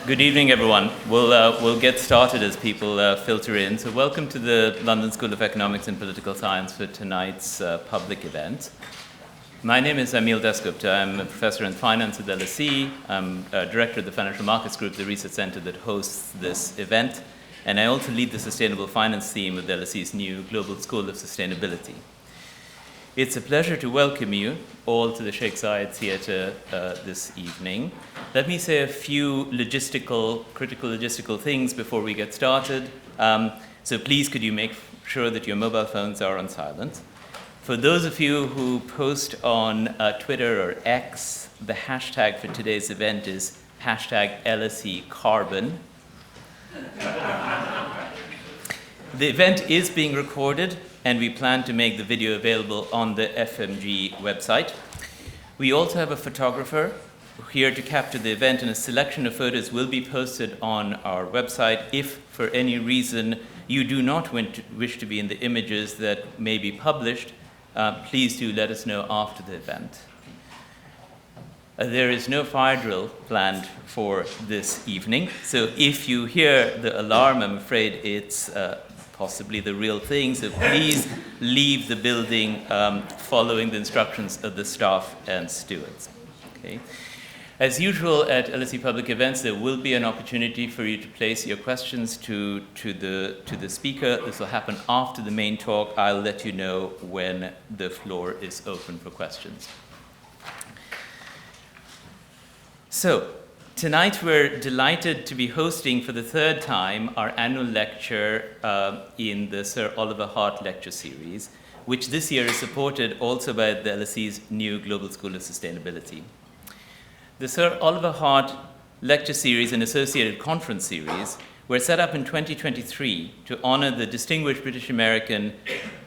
Good evening, everyone. We'll get started as people filter in. So welcome to the London School of Economics and Political Science for tonight's public event. My name is Amil Dasgupta. I'm a professor in finance at LSE. I'm director of the Financial Markets Group, the research center that hosts this event. And I also lead the sustainable finance theme of LSE's new Global School of Sustainability. It's a pleasure to welcome you all to the Sheikh Zayed Theatre this evening. Let me say a few critical logistical things before we get started. So please could you make sure that your mobile phones are on silent. For those of you who post on Twitter or X, the hashtag for today's event is hashtag LSE Carbon. The event is being recorded, and we plan to make the video available on the FMG website. We also have a photographer here to capture the event, and a selection of photos will be posted on our website. If for any reason you do not wish to be in the images that may be published, please do let us know after the event. There is no fire drill planned for this evening, so if you hear the alarm, I'm afraid it's possibly the real thing, so please leave the building following the instructions of the staff and stewards. Okay. As usual at LSE public events, there will be an opportunity for you to place your questions to the speaker. This will happen after the main talk. I'll let you know when the floor is open for questions. So, tonight we're delighted to be hosting for the third time our annual lecture in the Sir Oliver Hart lecture series, which this year is supported also by the LSE's new Global School of Sustainability. The Sir Oliver Hart lecture series and associated conference series were set up in 2023 to honor the distinguished British American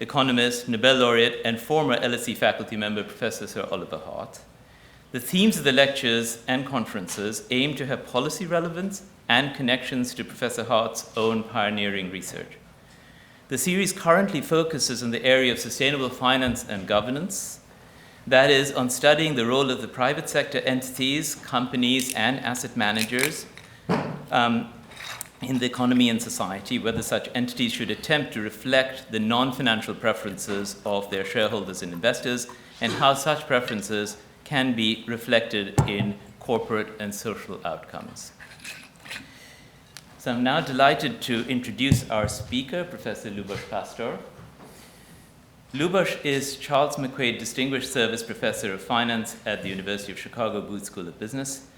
economist, Nobel laureate, and former LSE faculty member, Professor Sir Oliver Hart. The themes of the lectures and conferences aim to have policy relevance and connections to Professor Hart's own pioneering research. The series currently focuses on the area of sustainable finance and governance, that is, on studying the role of the private sector entities, companies, and asset managers in the economy and society, whether such entities should attempt to reflect the non-financial preferences of their shareholders and investors, and how such preferences can be reflected in corporate and social outcomes. So I'm now delighted to introduce our speaker, Professor Lubos Pastor. Lubos is Charles McQuaid Distinguished Service Professor of Finance at the University of Chicago Booth School of Business.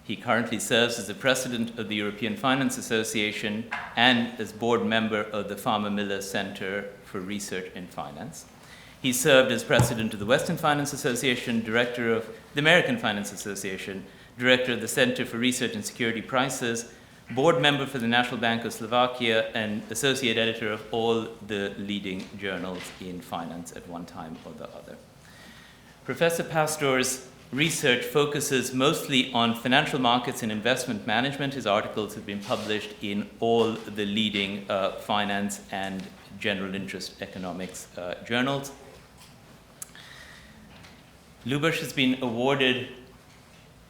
He currently serves as the President of the European Finance Association and as board member of the Farmer Miller Center for Research in Finance. He served as president of the Western Finance Association, director of the American Finance Association, director of the Center for Research and Security Prices, board member for the National Bank of Slovakia, and associate editor of all the leading journals in finance at one time or the other. Professor Pastor's research focuses mostly on financial markets and investment management. His articles have been published in all the leading finance and general interest economics journals. Lubos has been awarded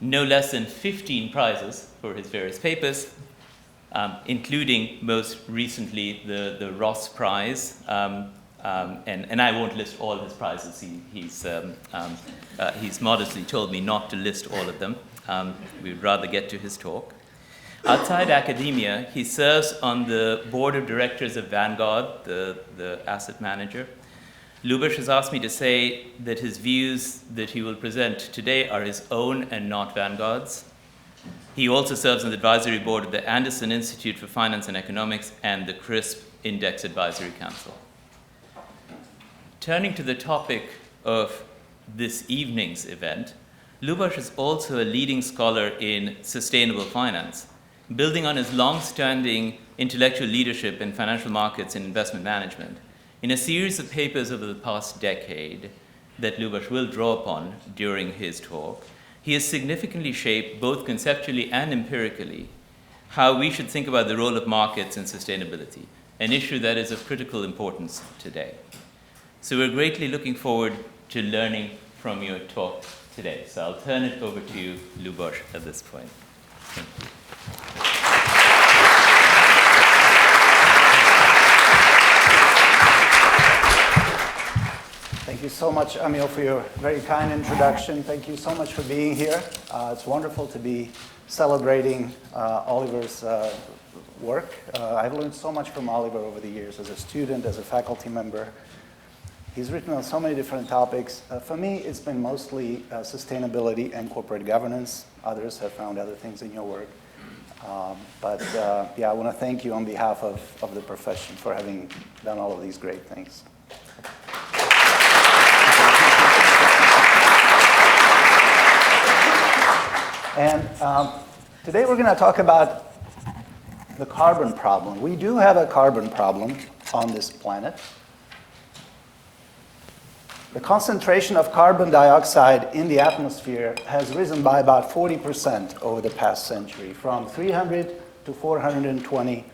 no less than 15 prizes for his various papers, including most recently the Ross Prize, and I won't list all his prizes. He's modestly told me not to list all of them. We'd rather get to his talk. Outside academia, he serves on the board of directors of Vanguard, the asset manager. Lubos has asked me to say that his views that he will present today are his own and not Vanguard's. He also serves on the advisory board of the Anderson Institute for Finance and Economics and the CRISP Index Advisory Council. Turning to the topic of this evening's event, Lubos is also a leading scholar in sustainable finance, building on his long-standing intellectual leadership in financial markets and investment management. In a series of papers over the past decade that Lubos will draw upon during his talk, he has significantly shaped, both conceptually and empirically, how we should think about the role of markets in sustainability, an issue that is of critical importance today. So we're greatly looking forward to learning from your talk today. So I'll turn it over to you, Lubos, at this point. Thank you. so much, Amil, for your very kind introduction. Thank you so much for being here. It's wonderful to be celebrating Oliver's work. I've learned so much from Oliver over the years as a student, as a faculty member. He's written on so many different topics. For me, it's been mostly sustainability and corporate governance. Others have found other things in your work. Yeah, I want to thank you on behalf of the profession for having done all of these great things. And today we're going to talk about the carbon problem. We do have a carbon problem on this planet. The concentration of carbon dioxide in the atmosphere has risen by about 40% over the past century, from 300 to 420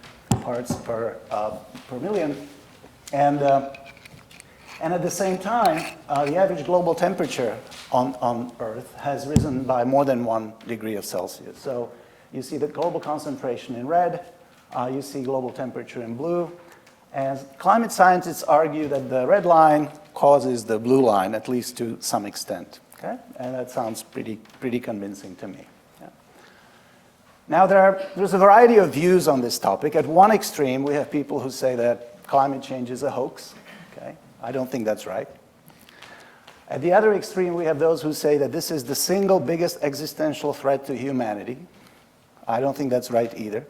parts per million. And at the same time, the average global temperature on Earth has risen by more than 1 degree of Celsius. So you see the global concentration in red, you see global temperature in blue. And climate scientists argue that the red line causes the blue line, at least to some extent. Okay? And that sounds pretty convincing to me. Yeah. Now, there's a variety of views on this topic. At one extreme, we have people who say that climate change is a hoax. Okay? I don't think that's right. At the other extreme, we have those who say that this is the single biggest existential threat to humanity. I don't think that's right either.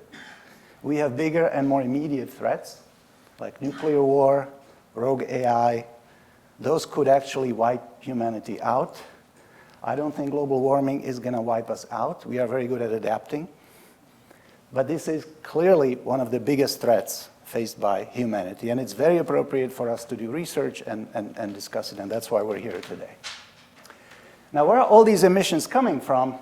We have bigger and more immediate threats, like nuclear war, rogue AI. Those could actually wipe humanity out. I don't think global warming is going to wipe us out. We are very good at adapting. But this is clearly one of the biggest threats faced by humanity. And it's very appropriate for us to do research and discuss it. And that's why we're here today. Now, where are all these emissions coming from?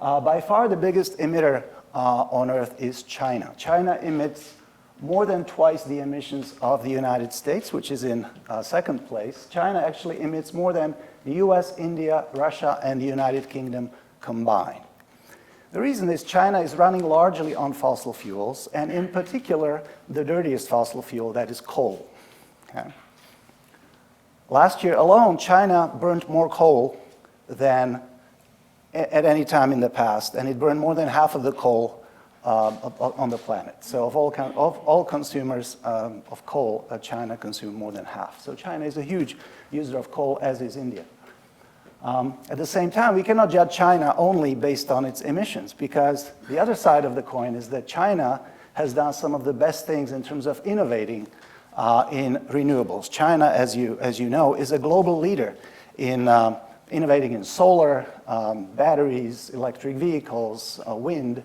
By far, the biggest emitter on Earth is China. China emits more than twice the emissions of the United States, which is in second place. China actually emits more than the US, India, Russia, and the United Kingdom combined. The reason is China is running largely on fossil fuels, and in particular, the dirtiest fossil fuel, that is coal. Okay? Last year alone, China burned more coal than at any time in the past, and it burned more than half of the coal on the planet. So of all consumers of coal, China consumed more than half. So China is a huge user of coal, as is India. At the same time, we cannot judge China only based on its emissions, because the other side of the coin is that China has done some of the best things in terms of innovating in renewables. China, as you know, is a global leader in innovating in solar, batteries, electric vehicles, wind.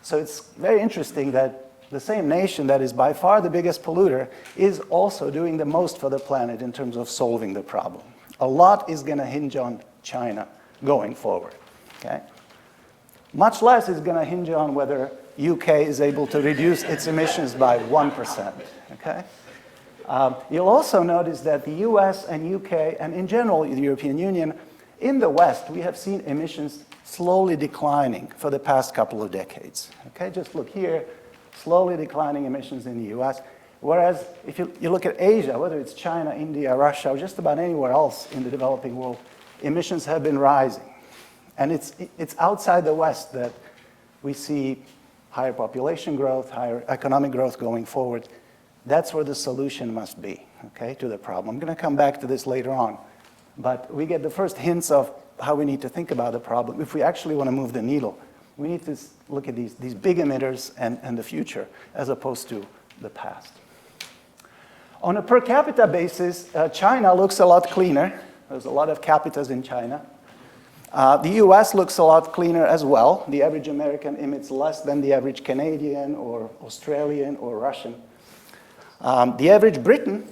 So it's very interesting that the same nation that is by far the biggest polluter is also doing the most for the planet in terms of solving the problem. A lot is going to hinge on China going forward. Okay? Much less is going to hinge on whether UK is able to reduce its emissions by 1%. Okay? You'll also notice that the US and UK, and in general the European Union, in the West, we have seen emissions slowly declining for the past couple of decades. Okay, just look here, slowly declining emissions in the US. Whereas if you look at Asia, whether it's China, India, Russia, or just about anywhere else in the developing world, emissions have been rising. And it's outside the West that we see higher population growth, higher economic growth going forward. That's where the solution must be, okay, to the problem. I'm going to come back to this later on. But we get the first hints of how we need to think about the problem. If we actually want to move the needle, we need to look at these big emitters and the future as opposed to the past. On a per capita basis, China looks a lot cleaner. There's a lot of capitas in China. The US looks a lot cleaner as well. The average American emits less than the average Canadian or Australian or Russian. The average Briton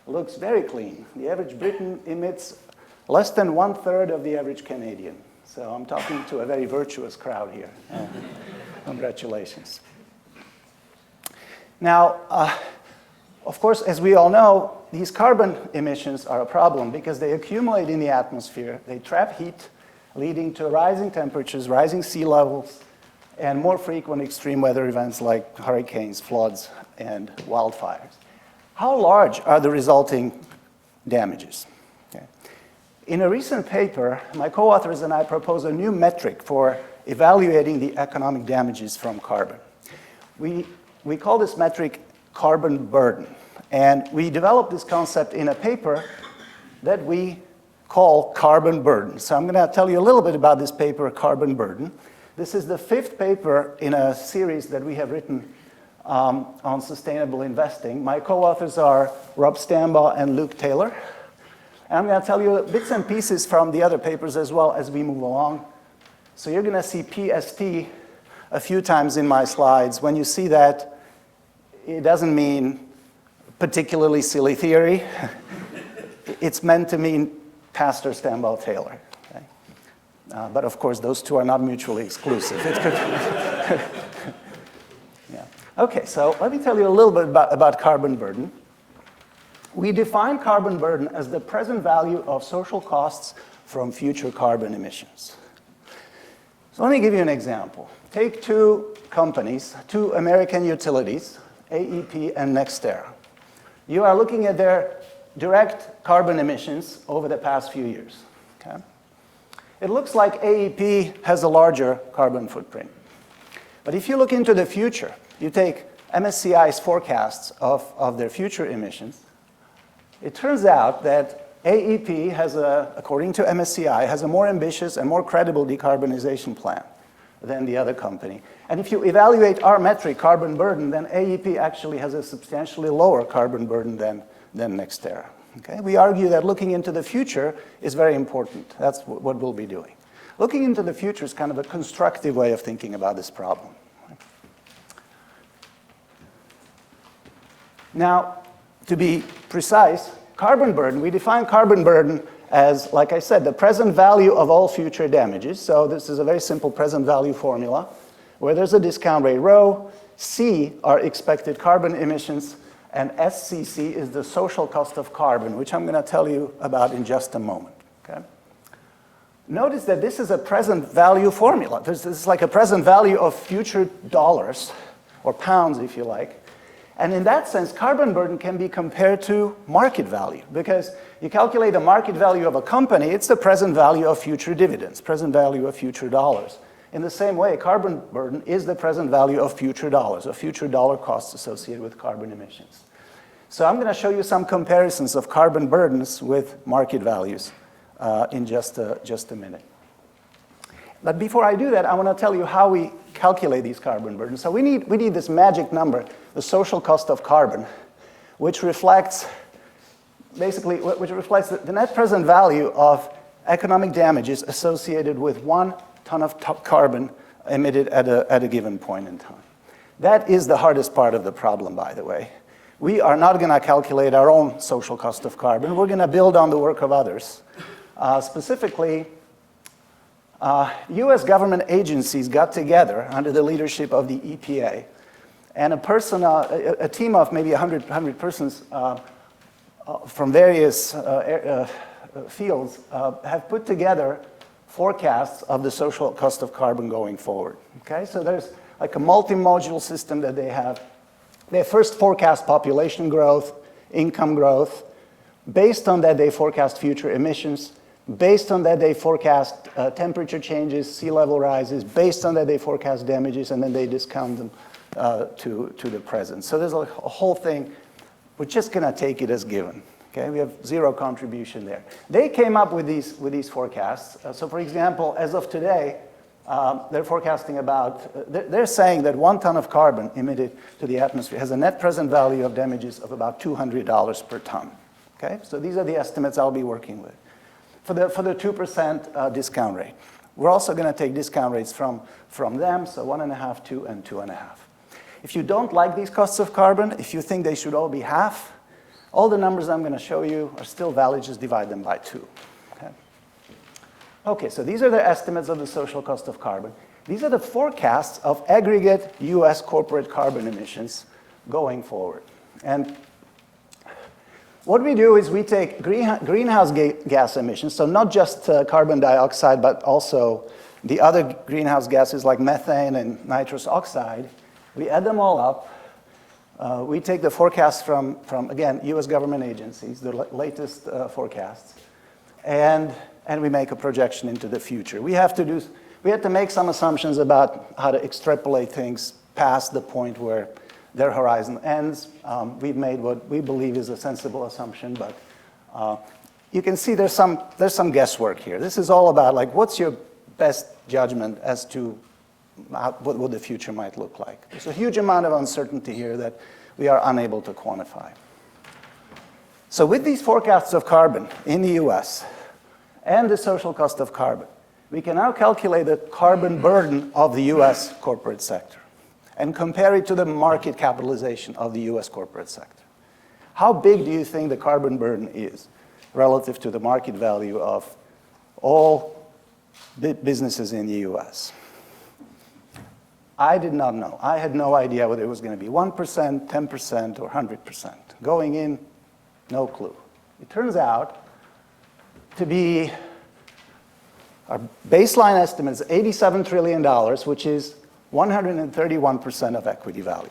looks very clean. The average Briton emits less than 1/3 of the average Canadian. So I'm talking to a very virtuous crowd here. Congratulations. Now, of course, as we all know, these carbon emissions are a problem because they accumulate in the atmosphere. They trap heat, leading to rising temperatures, rising sea levels, and more frequent extreme weather events like hurricanes, floods, and wildfires. How large are the resulting damages? In a recent paper, my co-authors and I proposed a new metric for evaluating the economic damages from carbon. We call this metric carbon burden. And we developed this concept in a paper that we call carbon burden. So I'm going to tell you a little bit about this paper, carbon burden. This is the 5th paper in a series that we have written on sustainable investing. My co-authors are Rob Stambaugh and Luke Taylor. And I'm going to tell you bits and pieces from the other papers as well as we move along. So you're going to see PST a few times in my slides. When you see that, it doesn't mean particularly silly theory. It's meant to mean Pastor Stambaugh Taylor. Okay? But of course, those two are not mutually exclusive. It could yeah. Okay, so let me tell you a little bit about carbon burden. We define carbon burden as the present value of social costs from future carbon emissions. So let me give you an example. Take 2 companies, 2 American utilities, AEP and NextEra. You are looking at their direct carbon emissions over the past few years. Okay? It looks like AEP has a larger carbon footprint. But if you look into the future, you take MSCI's forecasts of their future emissions, it turns out that AEP has according to MSCI, has a more ambitious and more credible decarbonization plan than the other company. And if you evaluate our metric, carbon burden, then AEP actually has a substantially lower carbon burden than NextEra. Okay? We argue that looking into the future is very important. That's what we'll be doing. Looking into the future is kind of a constructive way of thinking about this problem. Now, to be precise, carbon burden, we define carbon burden as, like I said, the present value of all future damages. So this is a very simple present value formula where there's a discount rate rho, C are expected carbon emissions, and SCC is the social cost of carbon, which I'm going to tell you about in just a moment. Okay? Notice that this is a present value formula. This is like a present value of future dollars, or pounds if you like. And in that sense, carbon burden can be compared to market value, because you calculate the market value of a company, it's the present value of future dividends, present value of future dollars. In the same way, carbon burden is the present value of future dollars, of future dollar costs associated with carbon emissions. So I'm going to show you some comparisons of carbon burdens with market values in just a minute. But before I do that, I want to tell you how we calculate these carbon burdens. So we need this magic number, the social cost of carbon, which reflects the net present value of economic damages associated with 1 ton of carbon emitted at a given point in time. That is the hardest part of the problem, by the way. We are not going to calculate our own social cost of carbon. We're going to build on the work of others. Specifically, US government agencies got together under the leadership of the EPA, and a team of maybe 100 persons from various fields have put together forecasts of the social cost of carbon going forward. Okay, so there's like a multi-module system that they have. They first forecast population growth, income growth. Based on that, they forecast future emissions. Based on that, they forecast temperature changes, sea level rises. Based on that, they forecast damages, and then they discount them to the present. So there's a whole thing. We're just going to take it as given. Okay, we have zero contribution there. They came up with these forecasts. So for example, as of today, they're forecasting they're saying that 1 ton of carbon emitted to the atmosphere has a net present value of damages of about $200 per ton. Okay, so these are the estimates I'll be working with for the 2% discount rate. We're also going to take discount rates from them, so 1.5, 2, and 2.5. If you don't like these costs of carbon, if you think they should all be half, all the numbers I'm going to show you are still valid, just divide them by 2. Okay, so these are the estimates of the social cost of carbon. These are the forecasts of aggregate US corporate carbon emissions going forward. And what we do is we take greenhouse gas emissions, so not just carbon dioxide, but also the other greenhouse gases like methane and nitrous oxide. We add them all up. We take the forecasts from, again, US government agencies, the latest forecasts. and we make a projection into the future. We had to make some assumptions about how to extrapolate things past the point where their horizon ends. We've made what we believe is a sensible assumption, but you can see there's some guesswork here. This is all about, like, what's your best judgment as to what the future might look like. There's a huge amount of uncertainty here that we are unable to quantify. So with these forecasts of carbon in the US and the social cost of carbon, we can now calculate the carbon burden of the US corporate sector and compare it to the market capitalization of the US corporate sector. How big do you think the carbon burden is relative to the market value of all businesses in the US? I did not know. I had no idea whether it was going to be 1%, 10%, or 100%. Going in, no clue. It turns out to be, our baseline estimate is $87 trillion, which is 131% of equity value.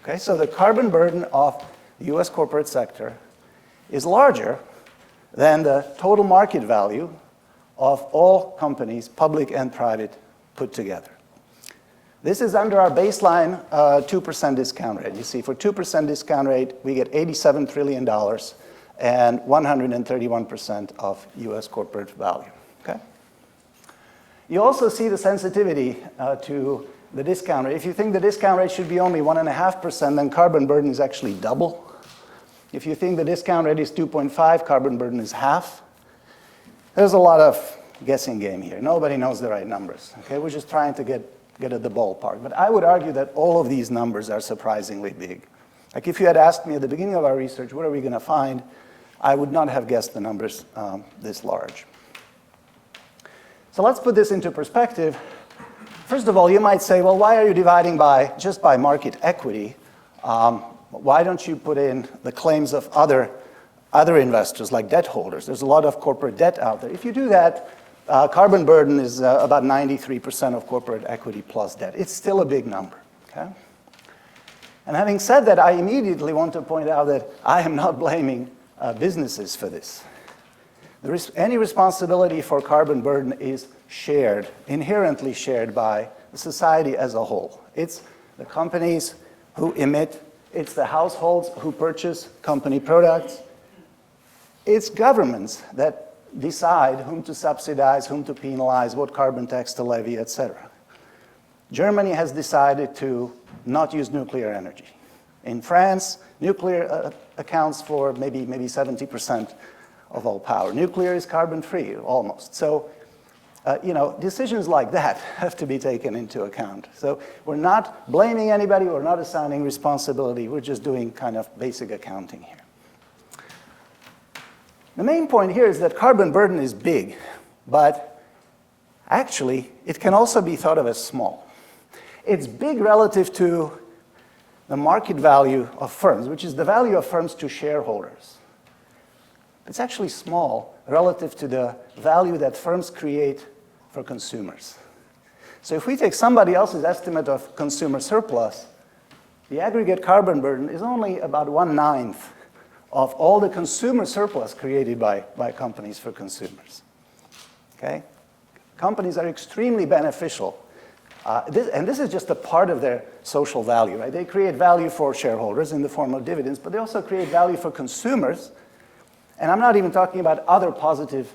Okay, so the carbon burden of the US corporate sector is larger than the total market value of all companies, public and private, put together. This is under our baseline 2% discount rate. You see, for 2% discount rate, we get $87 trillion and 131% of US corporate value. Okay? You also see the sensitivity to the discount rate. If you think the discount rate should be only 1.5%, then carbon burden is actually double. If you think the discount rate is 2.5, carbon burden is half. There's a lot of guessing game here. Nobody knows the right numbers. Okay? We're just trying to get at the ballpark. But I would argue that all of these numbers are surprisingly big. Like, if you had asked me at the beginning of our research, what are we going to find, I would not have guessed the numbers this large. So let's put this into perspective. First of all, you might say, well, why are you dividing just by market equity? Why don't you put in the claims of other investors, like debt holders? There's a lot of corporate debt out there. If you do that, carbon burden is about 93% of corporate equity plus debt. It's still a big number. Okay? And having said that, I immediately want to point out that I am not blaming businesses for this. Any responsibility for carbon burden is shared, inherently shared by the society as a whole. It's the companies who emit, it's the households who purchase company products, it's governments that decide whom to subsidize, whom to penalize, what carbon tax to levy, etc. Germany has decided to not use nuclear energy. In France, nuclear accounts for maybe 70% of all power. Nuclear is carbon-free, almost. So, decisions like that have to be taken into account. So we're not blaming anybody, we're not assigning responsibility, we're just doing kind of basic accounting here. The main point here is that carbon burden is big, but actually, it can also be thought of as small. It's big relative to the market value of firms, which is the value of firms to shareholders. It's actually small relative to the value that firms create for consumers. So if we take somebody else's estimate of consumer surplus, the aggregate carbon burden is only about 1/9 of all the consumer surplus created by companies for consumers. Okay? Companies are extremely beneficial. This is just a part of their social value, right? They create value for shareholders in the form of dividends, but they also create value for consumers. And I'm not even talking about other positive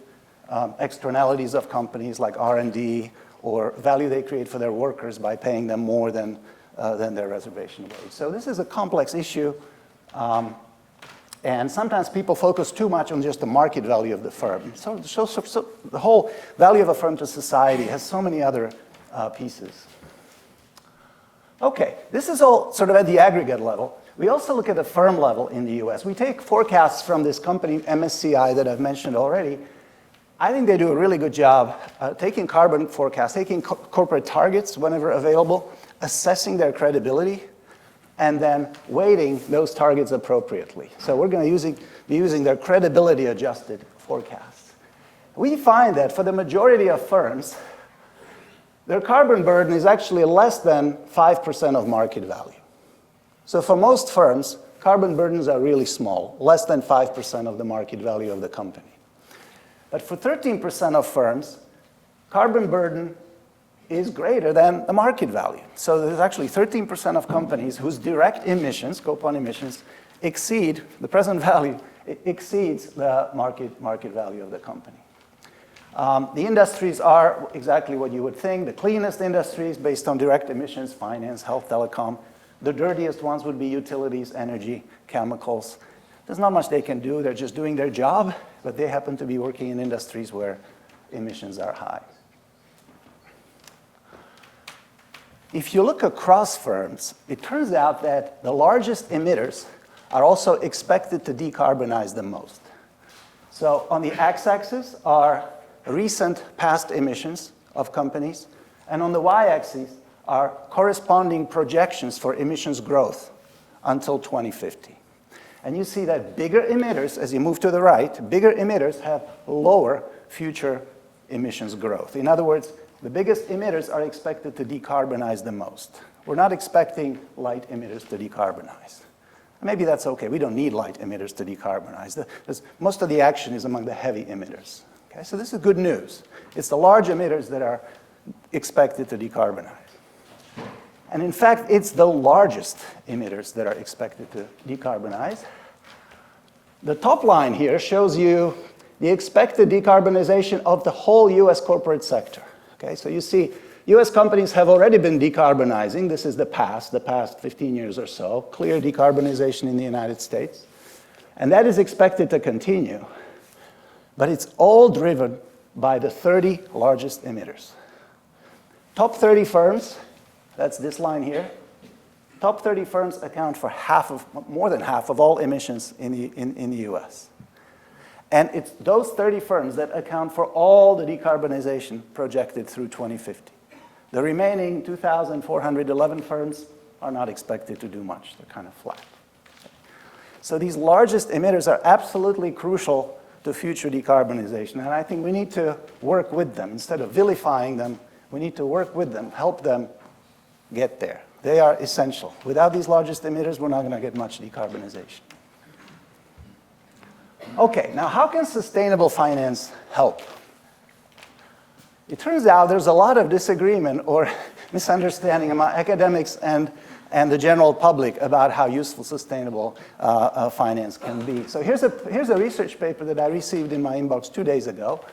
externalities of companies like R&D or value they create for their workers by paying them more than their reservation wage. So this is a complex issue. And sometimes people focus too much on just the market value of the firm. So the whole value of a firm to society has so many other pieces. Okay, this is all sort of at the aggregate level. We also look at the firm level in the US. We take forecasts from this company, MSCI, that I've mentioned already. I think they do a really good job taking carbon forecasts, taking corporate targets whenever available, assessing their credibility, and then weighting those targets appropriately. So we're going to be using their credibility-adjusted forecasts. We find that for the majority of firms, their carbon burden is actually less than 5% of market value. So for most firms, carbon burdens are really small, less than 5% of the market value of the company. But for 13% of firms, carbon burden is greater than the market value. So there's actually 13% of companies whose direct emissions, scope 1 emissions, exceed, the present value exceeds the market value of the company. The industries are exactly what you would think. The cleanest industries based on direct emissions, finance, health, telecom. The dirtiest ones would be utilities, energy, chemicals. There's not much they can do. They're just doing their job, but they happen to be working in industries where emissions are high. If you look across firms, it turns out that the largest emitters are also expected to decarbonize the most. So on the x-axis are recent past emissions of companies, and on the y-axis are corresponding projections for emissions growth until 2050. And you see that bigger emitters, as you move to the right, bigger emitters have lower future emissions growth. In other words, the biggest emitters are expected to decarbonize the most. We're not expecting light emitters to decarbonize. Maybe that's okay. We don't need light emitters to decarbonize. Most of the action is among the heavy emitters. Okay? So this is good news. It's the large emitters that are expected to decarbonize. And in fact, it's the largest emitters that are expected to decarbonize. The top line here shows you the expected decarbonization of the whole US corporate sector. Okay, so you see, US companies have already been decarbonizing. This is the past 15 years or so, clear decarbonization in the United States. And that is expected to continue. But it's all driven by the 30 largest emitters. Top 30 firms, that's this line here. Top 30 firms account for more than half of all emissions in the US. And it's those 30 firms that account for all the decarbonization projected through 2050. The remaining 2,411 firms are not expected to do much. They're kind of flat. So these largest emitters are absolutely crucial to future decarbonization. And I think we need to work with them. Instead of vilifying them, we need to work with them, help them get there. They are essential. Without these largest emitters, we're not going to get much decarbonization. Okay, now how can sustainable finance help? It turns out there's a lot of disagreement or misunderstanding among academics and the general public about how useful sustainable finance can be. So here's a research paper that I received in my inbox 2 days ago.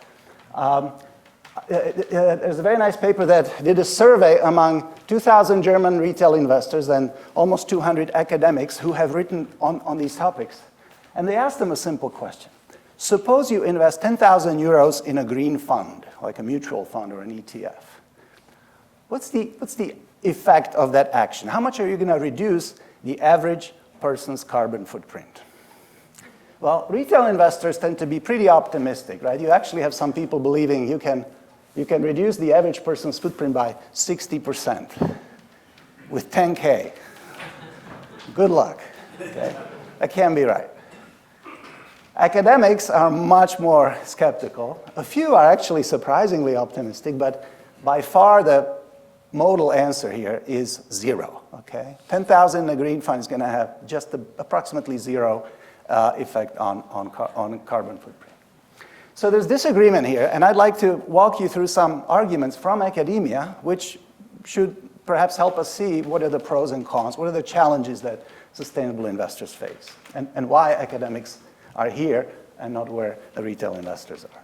There's a very nice paper that did a survey among 2,000 German retail investors and almost 200 academics who have written on these topics. And they asked them a simple question. Suppose you invest 10,000 euros in a green fund, like a mutual fund or an ETF. What's the effect of that action? How much are you going to reduce the average person's carbon footprint? Well, retail investors tend to be pretty optimistic, right? You actually have some people believing you can reduce the average person's footprint by 60% with 10K. Good luck. Okay? That can't be right. Academics are much more skeptical. A few are actually surprisingly optimistic, but by far the modal answer here is zero. Okay? 10,000 in a green fund is going to have just approximately zero effect on carbon footprint. So there's disagreement here, and I'd like to walk you through some arguments from academia, which should perhaps help us see what are the pros and cons, what are the challenges that sustainable investors face, and why academics are here and not where the retail investors are.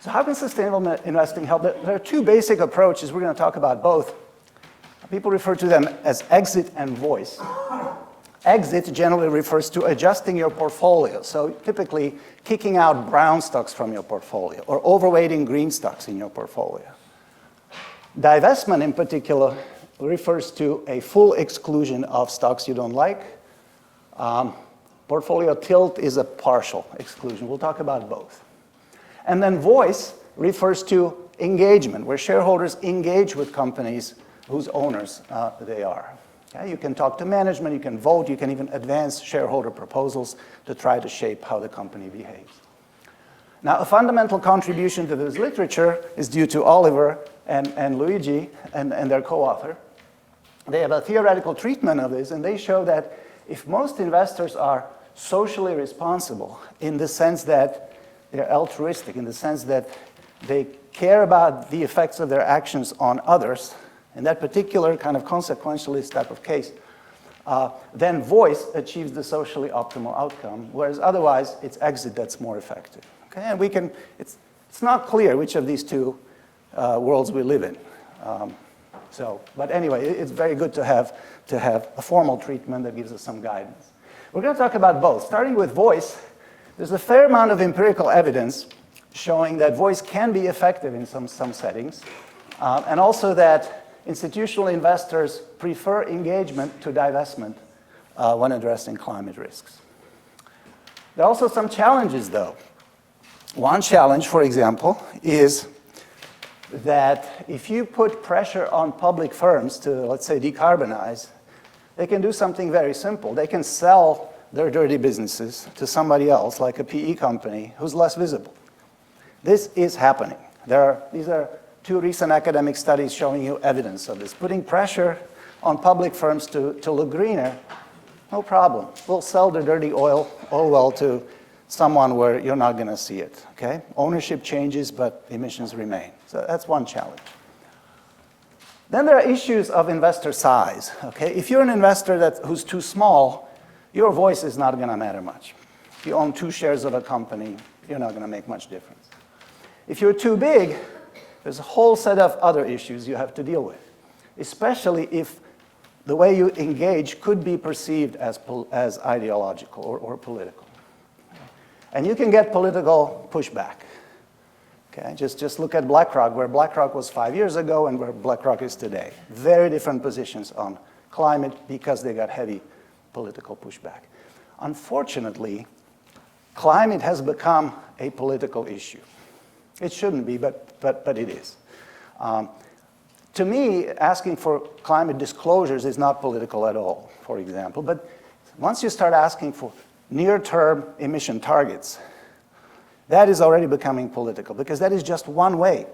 So how can sustainable investing help? There are two basic approaches. We're going to talk about both. People refer to them as exit and voice. Exit generally refers to adjusting your portfolio. So typically kicking out brown stocks from your portfolio or overweighting green stocks in your portfolio. Divestment in particular refers to a full exclusion of stocks you don't like. Portfolio tilt is a partial exclusion. We'll talk about both. And then voice refers to engagement, where shareholders engage with companies whose owners they are. Okay? You can talk to management, you can vote, you can even advance shareholder proposals to try to shape how the company behaves. Now, a fundamental contribution to this literature is due to Oliver and Luigi and their co-author. They have a theoretical treatment of this, and they show that if most investors are socially responsible in the sense that they're altruistic in the sense that they care about the effects of their actions on others, in that particular kind of consequentialist type of case, then voice achieves the socially optimal outcome, whereas otherwise it's exit that's more effective. Okay? And it's not clear which of these two worlds we live in. But anyway, it's very good to have a formal treatment that gives us some guidance. We're going to talk about both. Starting with voice, there's a fair amount of empirical evidence showing that voice can be effective in some settings, and also that institutional investors prefer engagement to divestment when addressing climate risks. There are also some challenges, though. One challenge, for example, is that if you put pressure on public firms to, let's say, decarbonize, they can do something very simple. They can sell their dirty businesses to somebody else, like a PE company, who's less visible. This is happening. These are two recent academic studies showing you evidence of this. Putting pressure on public firms to look greener, no problem. We'll sell the dirty oil well to someone where you're not going to see it. Okay? Ownership changes, but emissions remain. So that's one challenge. Then there are issues of investor size. Okay? If you're an investor who's too small, your voice is not going to matter much. If you own 2 shares of a company, you're not going to make much difference. If you're too big, there's a whole set of other issues you have to deal with, especially if the way you engage could be perceived as ideological or political. And you can get political pushback. Okay? Just look at BlackRock, where BlackRock was 5 years ago and where BlackRock is today. Very different positions on climate because they got heavy political pushback. Unfortunately, climate has become a political issue. It shouldn't be, but it is. To me, asking for climate disclosures is not political at all, for example. But once you start asking for near-term emission targets, that is already becoming political, because that is just one way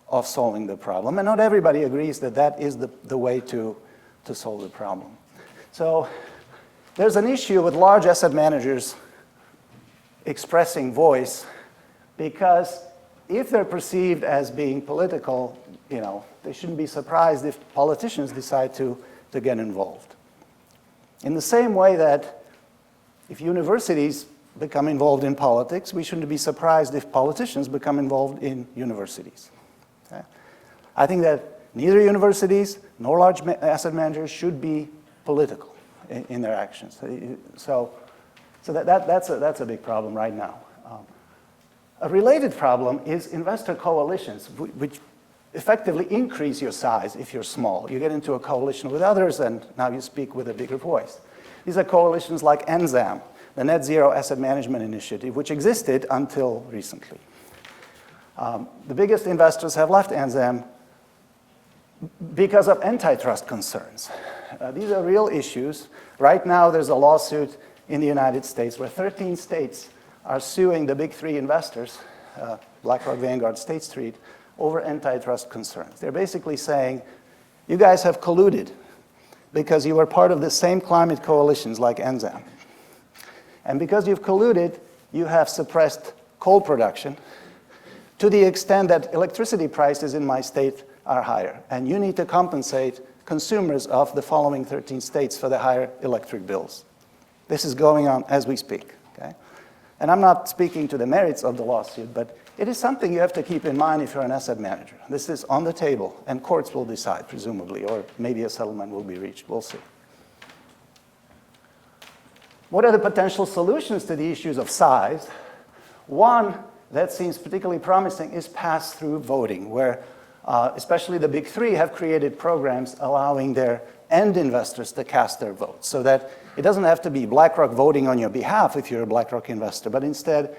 of solving the problem. And not everybody agrees that that is the way to solve the problem. So there's an issue with large asset managers expressing voice, because if they're perceived as being political, they shouldn't be surprised if politicians decide to get involved. In the same way that if universities become involved in politics, we shouldn't be surprised if politicians become involved in universities. Okay? I think that neither universities nor large asset managers should be political in their actions. So that's a big problem right now. A related problem is investor coalitions, which effectively increase your size if you're small. You get into a coalition with others, and now you speak with a bigger voice. These are coalitions like NZAM, the Net Zero Asset Management Initiative, which existed until recently. The biggest investors have left NZAM because of antitrust concerns. These are real issues. Right now, there's a lawsuit in the United States where 13 states are suing the big 3 investors, BlackRock, Vanguard, State Street, over antitrust concerns. They're basically saying, you guys have colluded because you were part of the same climate coalitions like NZAM. And because you've colluded, you have suppressed coal production to the extent that electricity prices in my state are higher. And you need to compensate consumers of the following 13 states for the higher electric bills. This is going on as we speak. Okay? And I'm not speaking to the merits of the lawsuit, but it is something you have to keep in mind if you're an asset manager. This is on the table, and courts will decide, presumably, or maybe a settlement will be reached. We'll see. What are the potential solutions to the issues of size? One that seems particularly promising is pass-through voting, where especially the big 3 have created programs allowing their end investors to cast their votes, so that it doesn't have to be BlackRock voting on your behalf if you're a BlackRock investor, but instead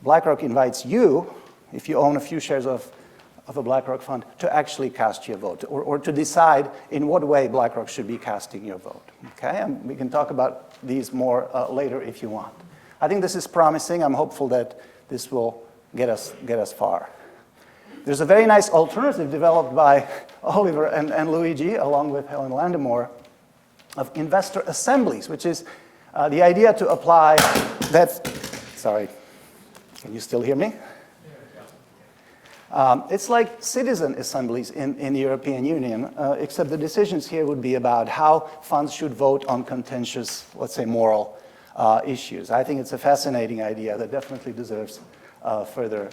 BlackRock invites you, if you own a few shares of a BlackRock fund, to actually cast your vote, or to decide in what way BlackRock should be casting your vote. Okay? And we can talk about these more later if you want. I think this is promising. I'm hopeful that this will get us far. There's a very nice alternative developed by Oliver and Luigi, along with Helen Landemore, of investor assemblies, which is the idea to apply that, Can you still hear me? It's like citizen assemblies in the European Union, except the decisions here would be about how funds should vote on contentious, let's say, moral issues. I think it's a fascinating idea that definitely deserves further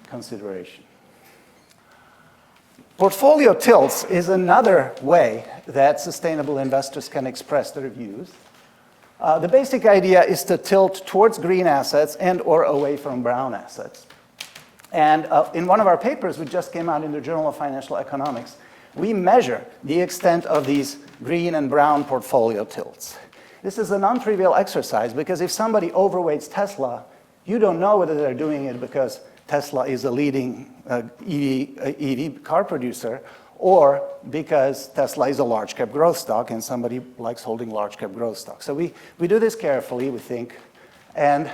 consideration. Portfolio tilts is another way that sustainable investors can express their views. The basic idea is to tilt towards green assets and or away from brown assets. And in one of our papers, which just came out in the Journal of Financial Economics, we measure the extent of these green and brown portfolio tilts. This is a non-trivial exercise because if somebody overweights Tesla, you don't know whether they're doing it because Tesla is a leading EV car producer or because Tesla is a large cap growth stock and somebody likes holding large cap growth stock. So we do this carefully, we think, and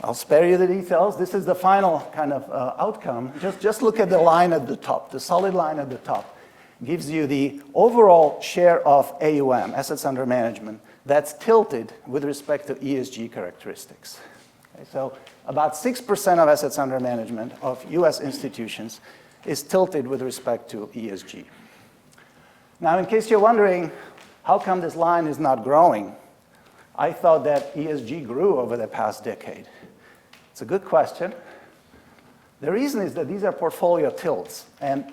I'll spare you the details. This is the final kind of outcome. Just look at the line at the top. The solid line at the top gives you the overall share of AUM, assets under management, that's tilted with respect to ESG characteristics. Okay, so about 6% of assets under management of US institutions is tilted with respect to ESG. Now, in case you're wondering, how come this line is not growing? I thought that ESG grew over the past decade. It's a good question. The reason is that these are portfolio tilts, and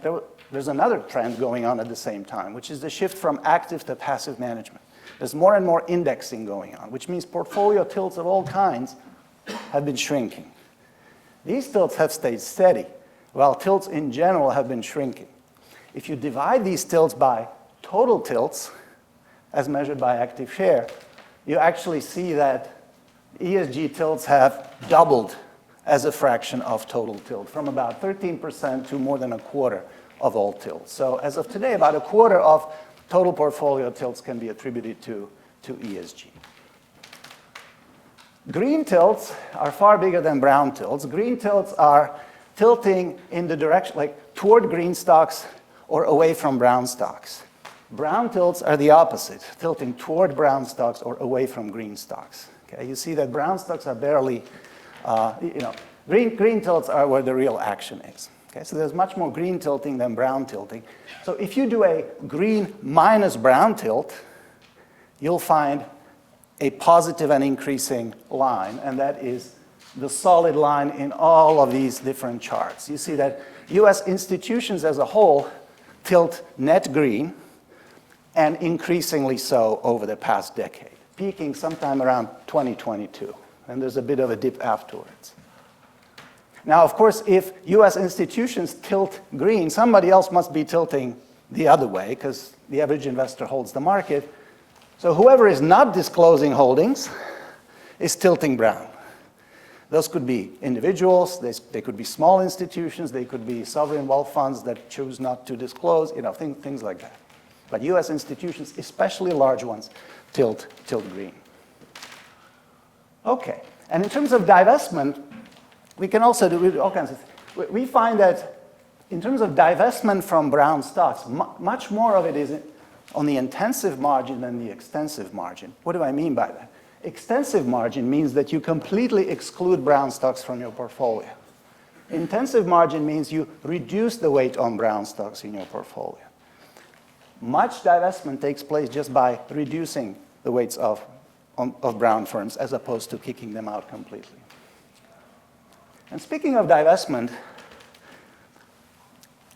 there's another trend going on at the same time, which is the shift from active to passive management. There's more and more indexing going on, which means portfolio tilts of all kinds have been shrinking. These tilts have stayed steady, while tilts in general have been shrinking. If you divide these tilts by total tilts, as measured by active share, you actually see that ESG tilts have doubled as a fraction of total tilt, from about 13% to more than a quarter of all tilts. So as of today, about a quarter of total portfolio tilts can be attributed to ESG. Green tilts are far bigger than brown tilts. Green tilts are tilting in the direction, like toward green stocks or away from brown stocks. Brown tilts are the opposite, tilting toward brown stocks or away from green stocks. Okay, you see that brown stocks are barely, green tilts are where the real action is. Okay, so there's much more green tilting than brown tilting. So if you do a green minus brown tilt, you'll find a positive and increasing line, and that is the solid line in all of these different charts. You see that US institutions as a whole tilt net green, and increasingly so over the past decade, peaking sometime around 2022, and there's a bit of a dip afterwards. Now, of course, if US institutions tilt green, somebody else must be tilting the other way, because the average investor holds the market. So whoever is not disclosing holdings is tilting brown. Those could be individuals, they could be small institutions, they could be sovereign wealth funds that choose not to disclose, things like that. But US institutions, especially large ones, tilt green. Okay, and in terms of divestment, we can also do all kinds of things. We find that in terms of divestment from brown stocks, much more of it is on the intensive margin than the extensive margin. What do I mean by that? Extensive margin means that you completely exclude brown stocks from your portfolio. Intensive margin means you reduce the weight on brown stocks in your portfolio. Much divestment takes place just by reducing the weights of brown firms as opposed to kicking them out completely. And speaking of divestment,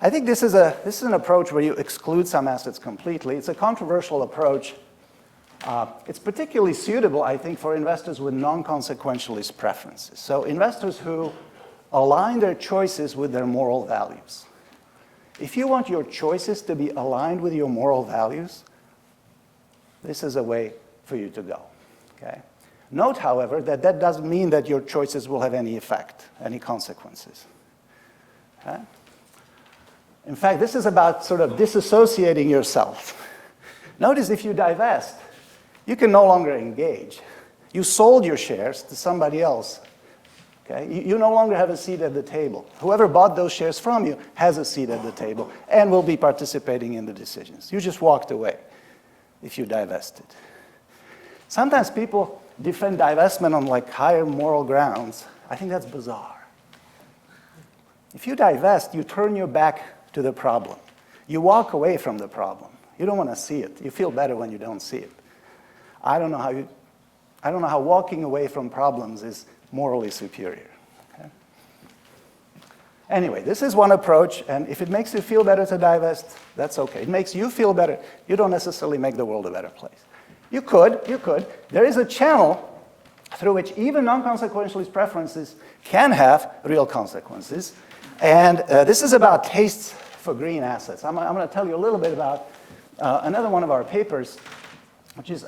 I think this is an approach where you exclude some assets completely. It's a controversial approach. It's particularly suitable, I think, for investors with non-consequentialist preferences. So investors who align their choices with their moral values. If you want your choices to be aligned with your moral values, this is a way for you to go. Okay? Note, however, that that doesn't mean that your choices will have any effect, any consequences. Okay? In fact, this is about sort of disassociating yourself. Notice if you divest, you can no longer engage. You sold your shares to somebody else. Okay? You no longer have a seat at the table. Whoever bought those shares from you has a seat at the table and will be participating in the decisions. You just walked away if you divested. Sometimes people defend divestment on like higher moral grounds. I think that's bizarre. If you divest, you turn your back to the problem. You walk away from the problem. You don't want to see it. You feel better when you don't see it. I don't know how walking away from problems is morally superior. Okay? Anyway, this is one approach, and if it makes you feel better to divest, that's okay. It makes you feel better. You don't necessarily make the world a better place. You could. There is a channel through which even non-consequentialist preferences can have real consequences. And this is about tastes for green assets. I'm going to tell you a little bit about another one of our papers, which is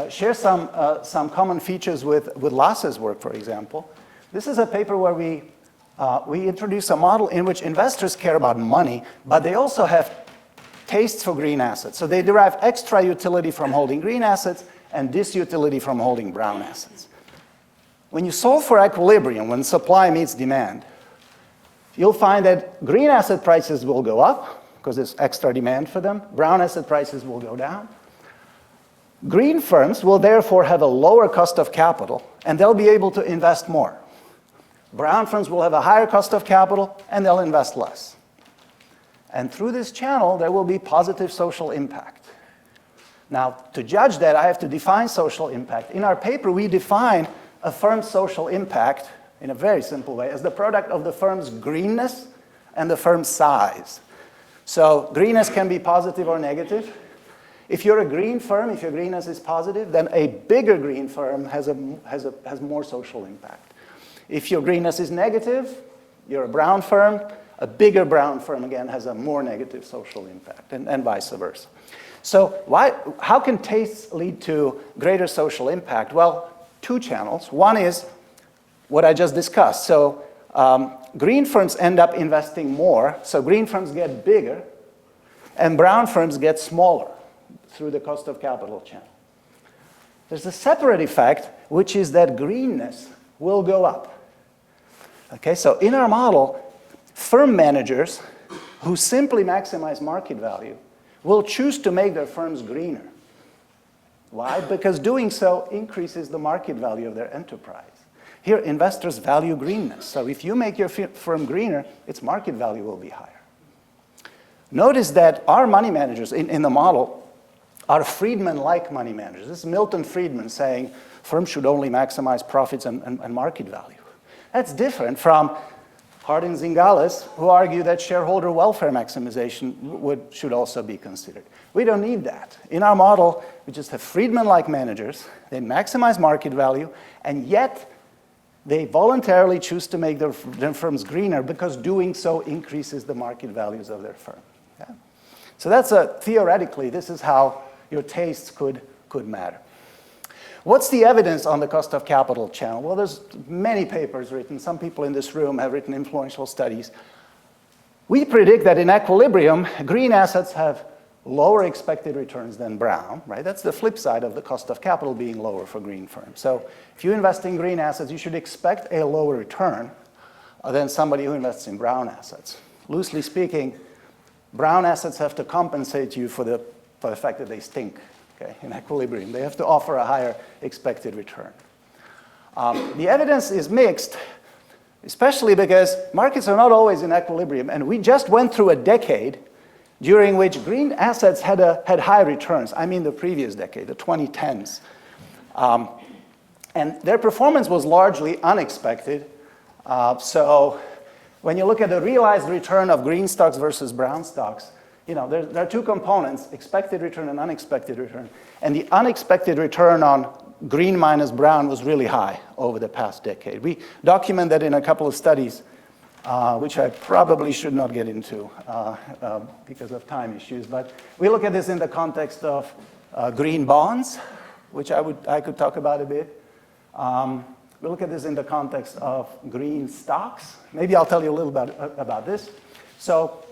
share some common features with Lasse's work, for example. This is a paper where we introduce a model in which investors care about money, but they also have tastes for green assets. So they derive extra utility from holding green assets and disutility from holding brown assets. When you solve for equilibrium, when supply meets demand, you'll find that green asset prices will go up because there's extra demand for them. Brown asset prices will go down. Green firms will therefore have a lower cost of capital, and they'll be able to invest more. Brown firms will have a higher cost of capital, and they'll invest less. And through this channel, there will be positive social impact. Now, to judge that, I have to define social impact. In our paper, we define a firm's social impact in a very simple way as the product of the firm's greenness and the firm's size. So greenness can be positive or negative. If you're a green firm, if your greenness is positive, then a bigger green firm has more social impact. If your greenness is negative, you're a brown firm, a bigger brown firm, again, has a more negative social impact, and vice versa. So how can tastes lead to greater social impact? Well, two channels. One is what I just discussed. So green firms end up investing more, so green firms get bigger, and brown firms get smaller through the cost of capital channel. There's a separate effect, which is that greenness will go up. Okay, so in our model, firm managers who simply maximize market value will choose to make their firms greener. Why? Because doing so increases the market value of their enterprise. Here, investors value greenness. So if you make your firm greener, its market value will be higher. Notice that our money managers in the model are Friedman-like money managers. This is Milton Friedman saying firms should only maximize profits and market value. That's different from Hart and Zingales, who argue that shareholder welfare maximization should also be considered. We don't need that. In our model, we just have Friedman-like managers. They maximize market value, and yet they voluntarily choose to make their firms greener because doing so increases the market values of their firm. Yeah? So that's theoretically, this is how your tastes could matter. What's the evidence on the cost of capital channel? Well, there's many papers written. Some people in this room have written influential studies. We predict that in equilibrium, green assets have lower expected returns than brown, right? That's the flip side of the cost of capital being lower for green firms. So if you invest in green assets, you should expect a lower return than somebody who invests in brown assets. Loosely speaking, brown assets have to compensate you for the fact that they stink. Okay, in equilibrium. They have to offer a higher expected return. The evidence is mixed, especially because markets are not always in equilibrium, and we just went through a decade during which green assets had high returns. I mean the previous decade, the 2010s. And their performance was largely unexpected. So when you look at the realized return of green stocks versus brown stocks, there are two components, expected return and unexpected return. And the unexpected return on green minus brown was really high over the past decade. We document that in a couple of studies, which I probably should not get into because of time issues. But we look at this in the context of green bonds, which I could talk about a bit. We look at this in the context of green stocks. Maybe I'll tell you a little bit about this. So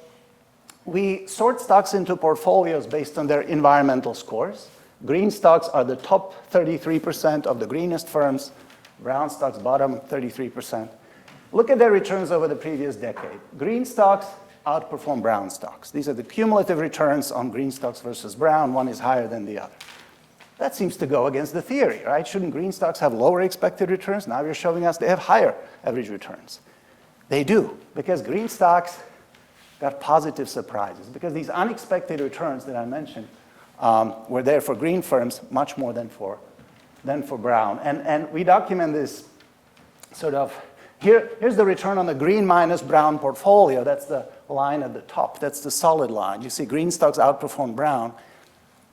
we sort stocks into portfolios based on their environmental scores. Green stocks are the top 33% of the greenest firms. Brown stocks, bottom 33%. Look at their returns over the previous decade. Green stocks outperform brown stocks. These are the cumulative returns on green stocks versus brown. One is higher than the other. That seems to go against the theory, right? Shouldn't green stocks have lower expected returns? Now you're showing us they have higher average returns. They do, because green stocks got positive surprises, because these unexpected returns that I mentioned were there for green firms much more than for brown. And we document this sort of, here's the return on the green minus brown portfolio. That's the line at the top. That's the solid line. You see green stocks outperform brown.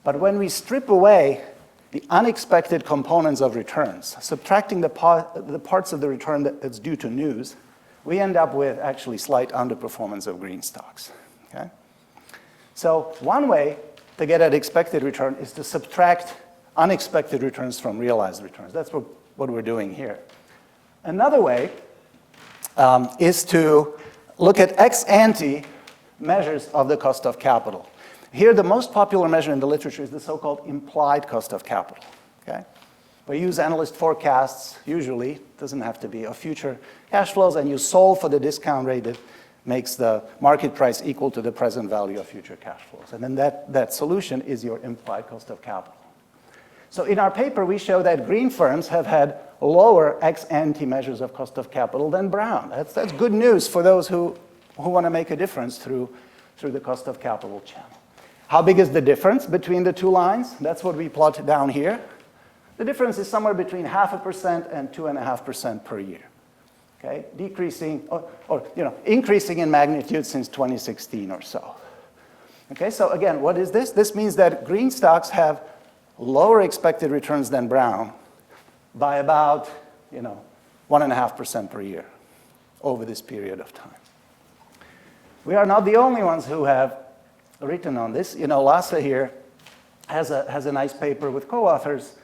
But when we strip away the unexpected components of returns, subtracting the parts of the return that's due to news, we end up with actually slight underperformance of green stocks. Okay? So one way to get at expected return is to subtract unexpected returns from realized returns. That's what we're doing here. Another way is to look at ex ante measures of the cost of capital. Here, the most popular measure in the literature is the so-called implied cost of capital. Okay? We use analyst forecasts, usually, it doesn't have to be, of future cash flows, and you solve for the discount rate that makes the market price equal to the present value of future cash flows. And then that solution is your implied cost of capital. So in our paper, we show that green firms have had lower ex ante measures of cost of capital than brown. That's good news for those who want to make a difference through the cost of capital channel. How big is the difference between the two lines? That's what we plot down here. The difference is somewhere between 0.5% and 2.5% per year. Okay? Decreasing, or increasing in magnitude since 2016 or so. Okay, so again, what is this? This means that green stocks have lower expected returns than brown by about 1.5% per year over this period of time. We are not the only ones who have written on this. Lasse here has a nice paper with co-authors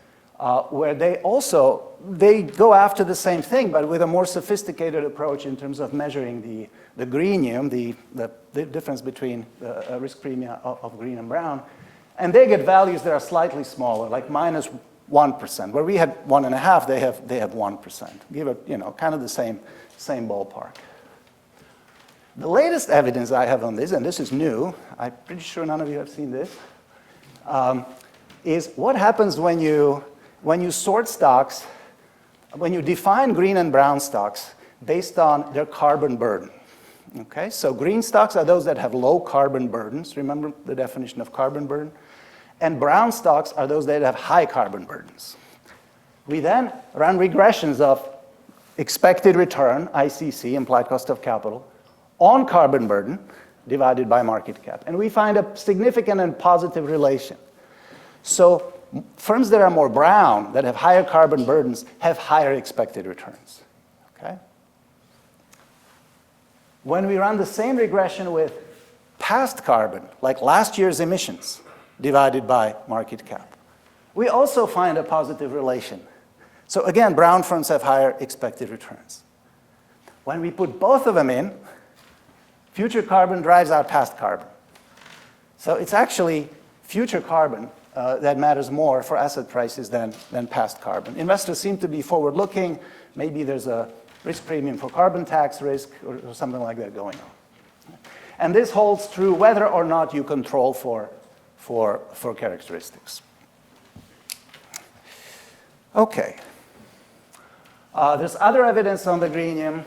where they go after the same thing, but with a more sophisticated approach in terms of measuring the greenium, the difference between the risk premium of green and brown. And they get values that are slightly smaller, like minus 1%. Where we had 1.5, they have 1%. Give it, kind of the same ballpark. The latest evidence I have on this, and this is new, I'm pretty sure none of you have seen this, is what happens when you sort stocks, when you define green and brown stocks based on their carbon burden. Okay, so green stocks are those that have low carbon burdens. Remember the definition of carbon burden? And brown stocks are those that have high carbon burdens. We then run regressions of expected return, ICC, implied cost of capital, on carbon burden divided by market cap. And we find a significant and positive relation. So firms that are more brown, that have higher carbon burdens, have higher expected returns. Okay? When we run the same regression with past carbon, like last year's emissions, divided by market cap, we also find a positive relation. So again, brown firms have higher expected returns. When we put both of them in, future carbon drives out past carbon. So it's actually future carbon that matters more for asset prices than past carbon. Investors seem to be forward-looking. Maybe there's a risk premium for carbon tax risk or something like that going on. And this holds true whether or not you control for characteristics. Okay. There's other evidence on the greenium.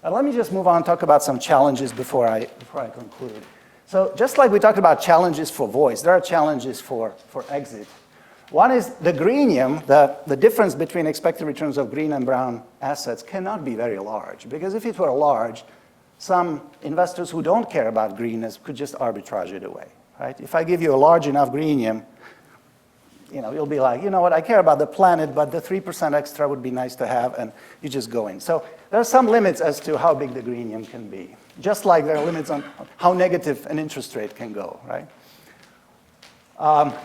Let me just move on and talk about some challenges before I conclude. So just like we talked about challenges for voice, there are challenges for exit. One is the greenium, the difference between expected returns of green and brown assets cannot be very large, because if it were large, some investors who don't care about greenness could just arbitrage it away, right? If I give you a large enough greenium, you'll be like, you know what, I care about the planet, but the 3% extra would be nice to have, and you just go in. So there are some limits as to how big the greenium can be, just like there are limits on how negative an interest rate can go, right?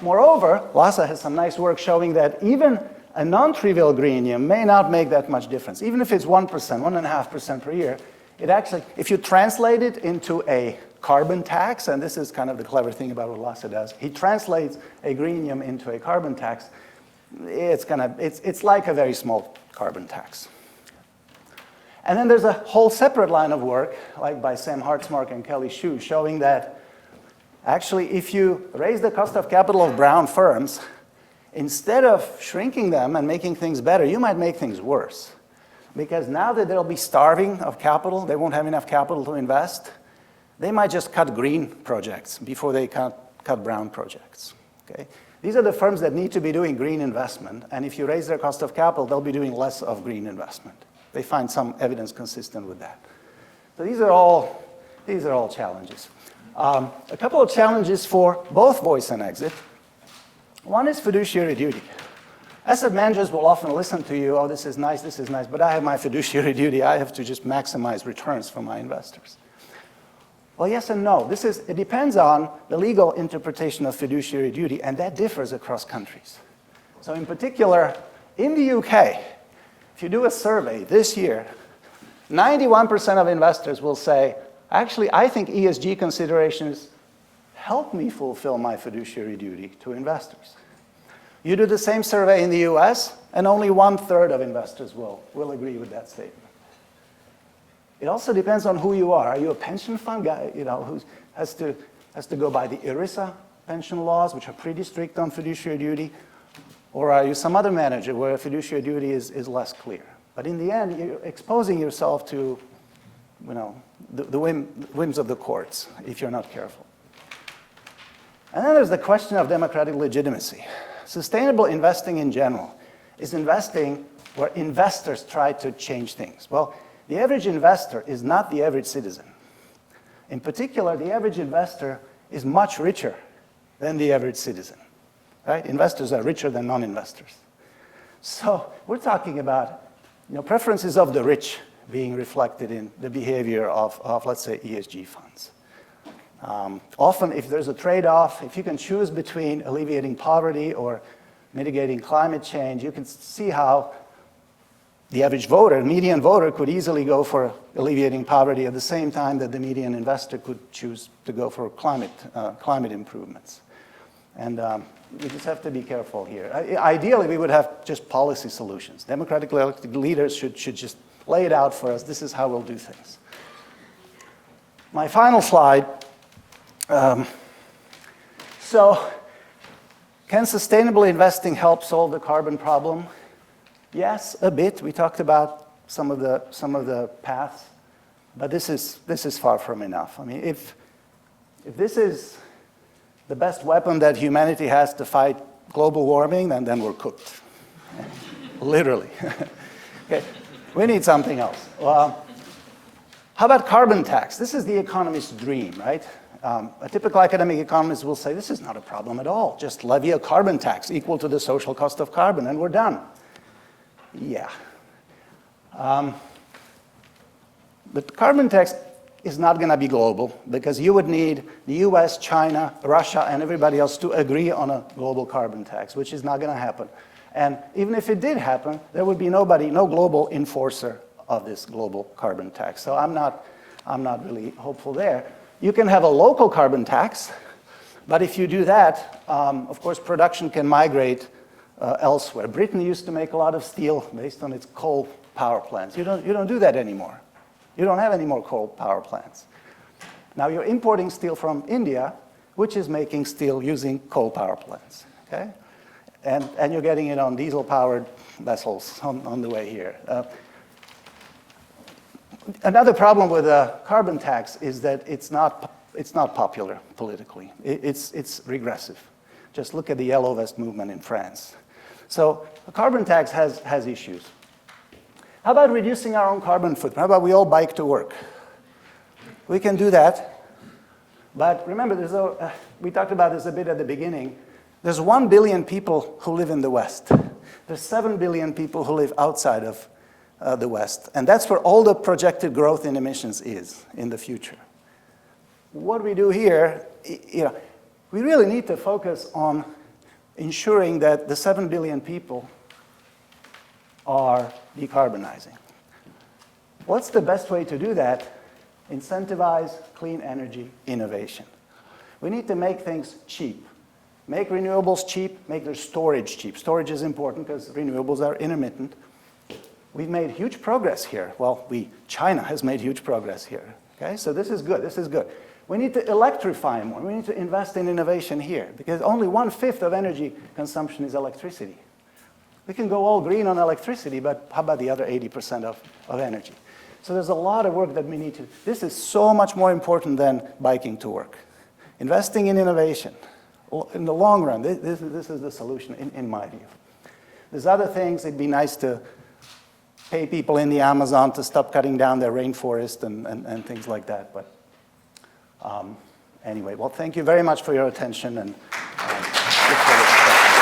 Moreover, Lasse has some nice work showing that even a non-trivial greenium may not make that much difference. Even if it's 1%, 1.5% per year, it actually, if you translate it into a carbon tax, and this is kind of the clever thing about what Lasse does, he translates a greenium into a carbon tax, it's like a very small carbon tax. And then there's a whole separate line of work, like by Sam Hartzmark and Kelly Shue, showing that actually if you raise the cost of capital of brown firms, instead of shrinking them and making things better, you might make things worse. Because now that they'll be starving of capital, they won't have enough capital to invest, they might just cut green projects before they cut brown projects. Okay? These are the firms that need to be doing green investment, and if you raise their cost of capital, they'll be doing less of green investment. They find some evidence consistent with that. So these are all challenges. A couple of challenges for both voice and exit. One is fiduciary duty. Asset managers will often listen to you, oh, this is nice, but I have my fiduciary duty. I have to just maximize returns for my investors. Well, yes and no. It depends on the legal interpretation of fiduciary duty, and that differs across countries. So in particular, in the UK, if you do a survey this year, 91% of investors will say, actually, I think ESG considerations help me fulfill my fiduciary duty to investors. You do the same survey in the US, and only 1/3 of investors will agree with that statement. It also depends on who you are. Are you a pension fund guy, who has to go by the ERISA pension laws, which are pretty strict on fiduciary duty? Or are you some other manager where fiduciary duty is less clear? But in the end, you're exposing yourself to the whims of the courts if you're not careful. And then there's the question of democratic legitimacy. Sustainable investing in general is investing where investors try to change things. Well, the average investor is not the average citizen. In particular, the average investor is much richer than the average citizen. Right? Investors are richer than non-investors. So we're talking about preferences of the rich being reflected in the behavior of let's say, ESG funds. Often, if there's a trade-off, if you can choose between alleviating poverty or mitigating climate change, you can see how the average voter, median voter, could easily go for alleviating poverty at the same time that the median investor could choose to go for climate improvements. And we just have to be careful here. Ideally, we would have just policy solutions. Democratically elected leaders should just lay it out for us. This is how we'll do things. My final slide. So, can sustainable investing help solve the carbon problem? Yes, a bit. We talked about some of the paths, but this is far from enough. I mean, if this is the best weapon that humanity has to fight global warming, then we're cooked. Literally. Okay. We need something else. Well, how about carbon tax? This is the economist's dream, right? A typical academic economist will say, this is not a problem at all. Just levy a carbon tax equal to the social cost of carbon, and we're done. Yeah. The carbon tax is not going to be global, because you would need the US, China, Russia, and everybody else to agree on a global carbon tax, which is not going to happen. And even if it did happen, there would be no global enforcer of this global carbon tax. So I'm not really hopeful there. You can have a local carbon tax, but if you do that, of course, production can migrate elsewhere. Britain used to make a lot of steel based on its coal power plants. You don't do that anymore. You don't have any more coal power plants. Now you're importing steel from India, which is making steel using coal power plants. Okay? And you're getting it on diesel-powered vessels on the way here. Another problem with a carbon tax is that it's not popular politically. It's regressive. Just look at the Yellow Vest movement in France. So a carbon tax has issues. How about reducing our own carbon footprint? How about we all bike to work? We can do that. But remember, we talked about this a bit at the beginning. There's 1 billion people who live in the West. There's 7 billion people who live outside of the West. And that's where all the projected growth in emissions is in the future. What we do here, we really need to focus on ensuring that the 7 billion people are decarbonizing. What's the best way to do that? Incentivize clean energy innovation. We need to make things cheap. Make renewables cheap, make their storage cheap. Storage is important because renewables are intermittent. We've made huge progress here. Well, China has made huge progress here. Okay, so this is good, this is good. We need to electrify more. We need to invest in innovation here because only 1/5 of energy consumption is electricity. We can go all green on electricity, but how about the other 80% of energy? So there's a lot of work that we need to, this is so much more important than biking to work. Investing in innovation, in the long run, this is the solution in my view. There's other things, it'd be nice to pay people in the Amazon to stop cutting down their rainforest and things like that, but anyway, well, thank you very much for your attention and look forward to questions.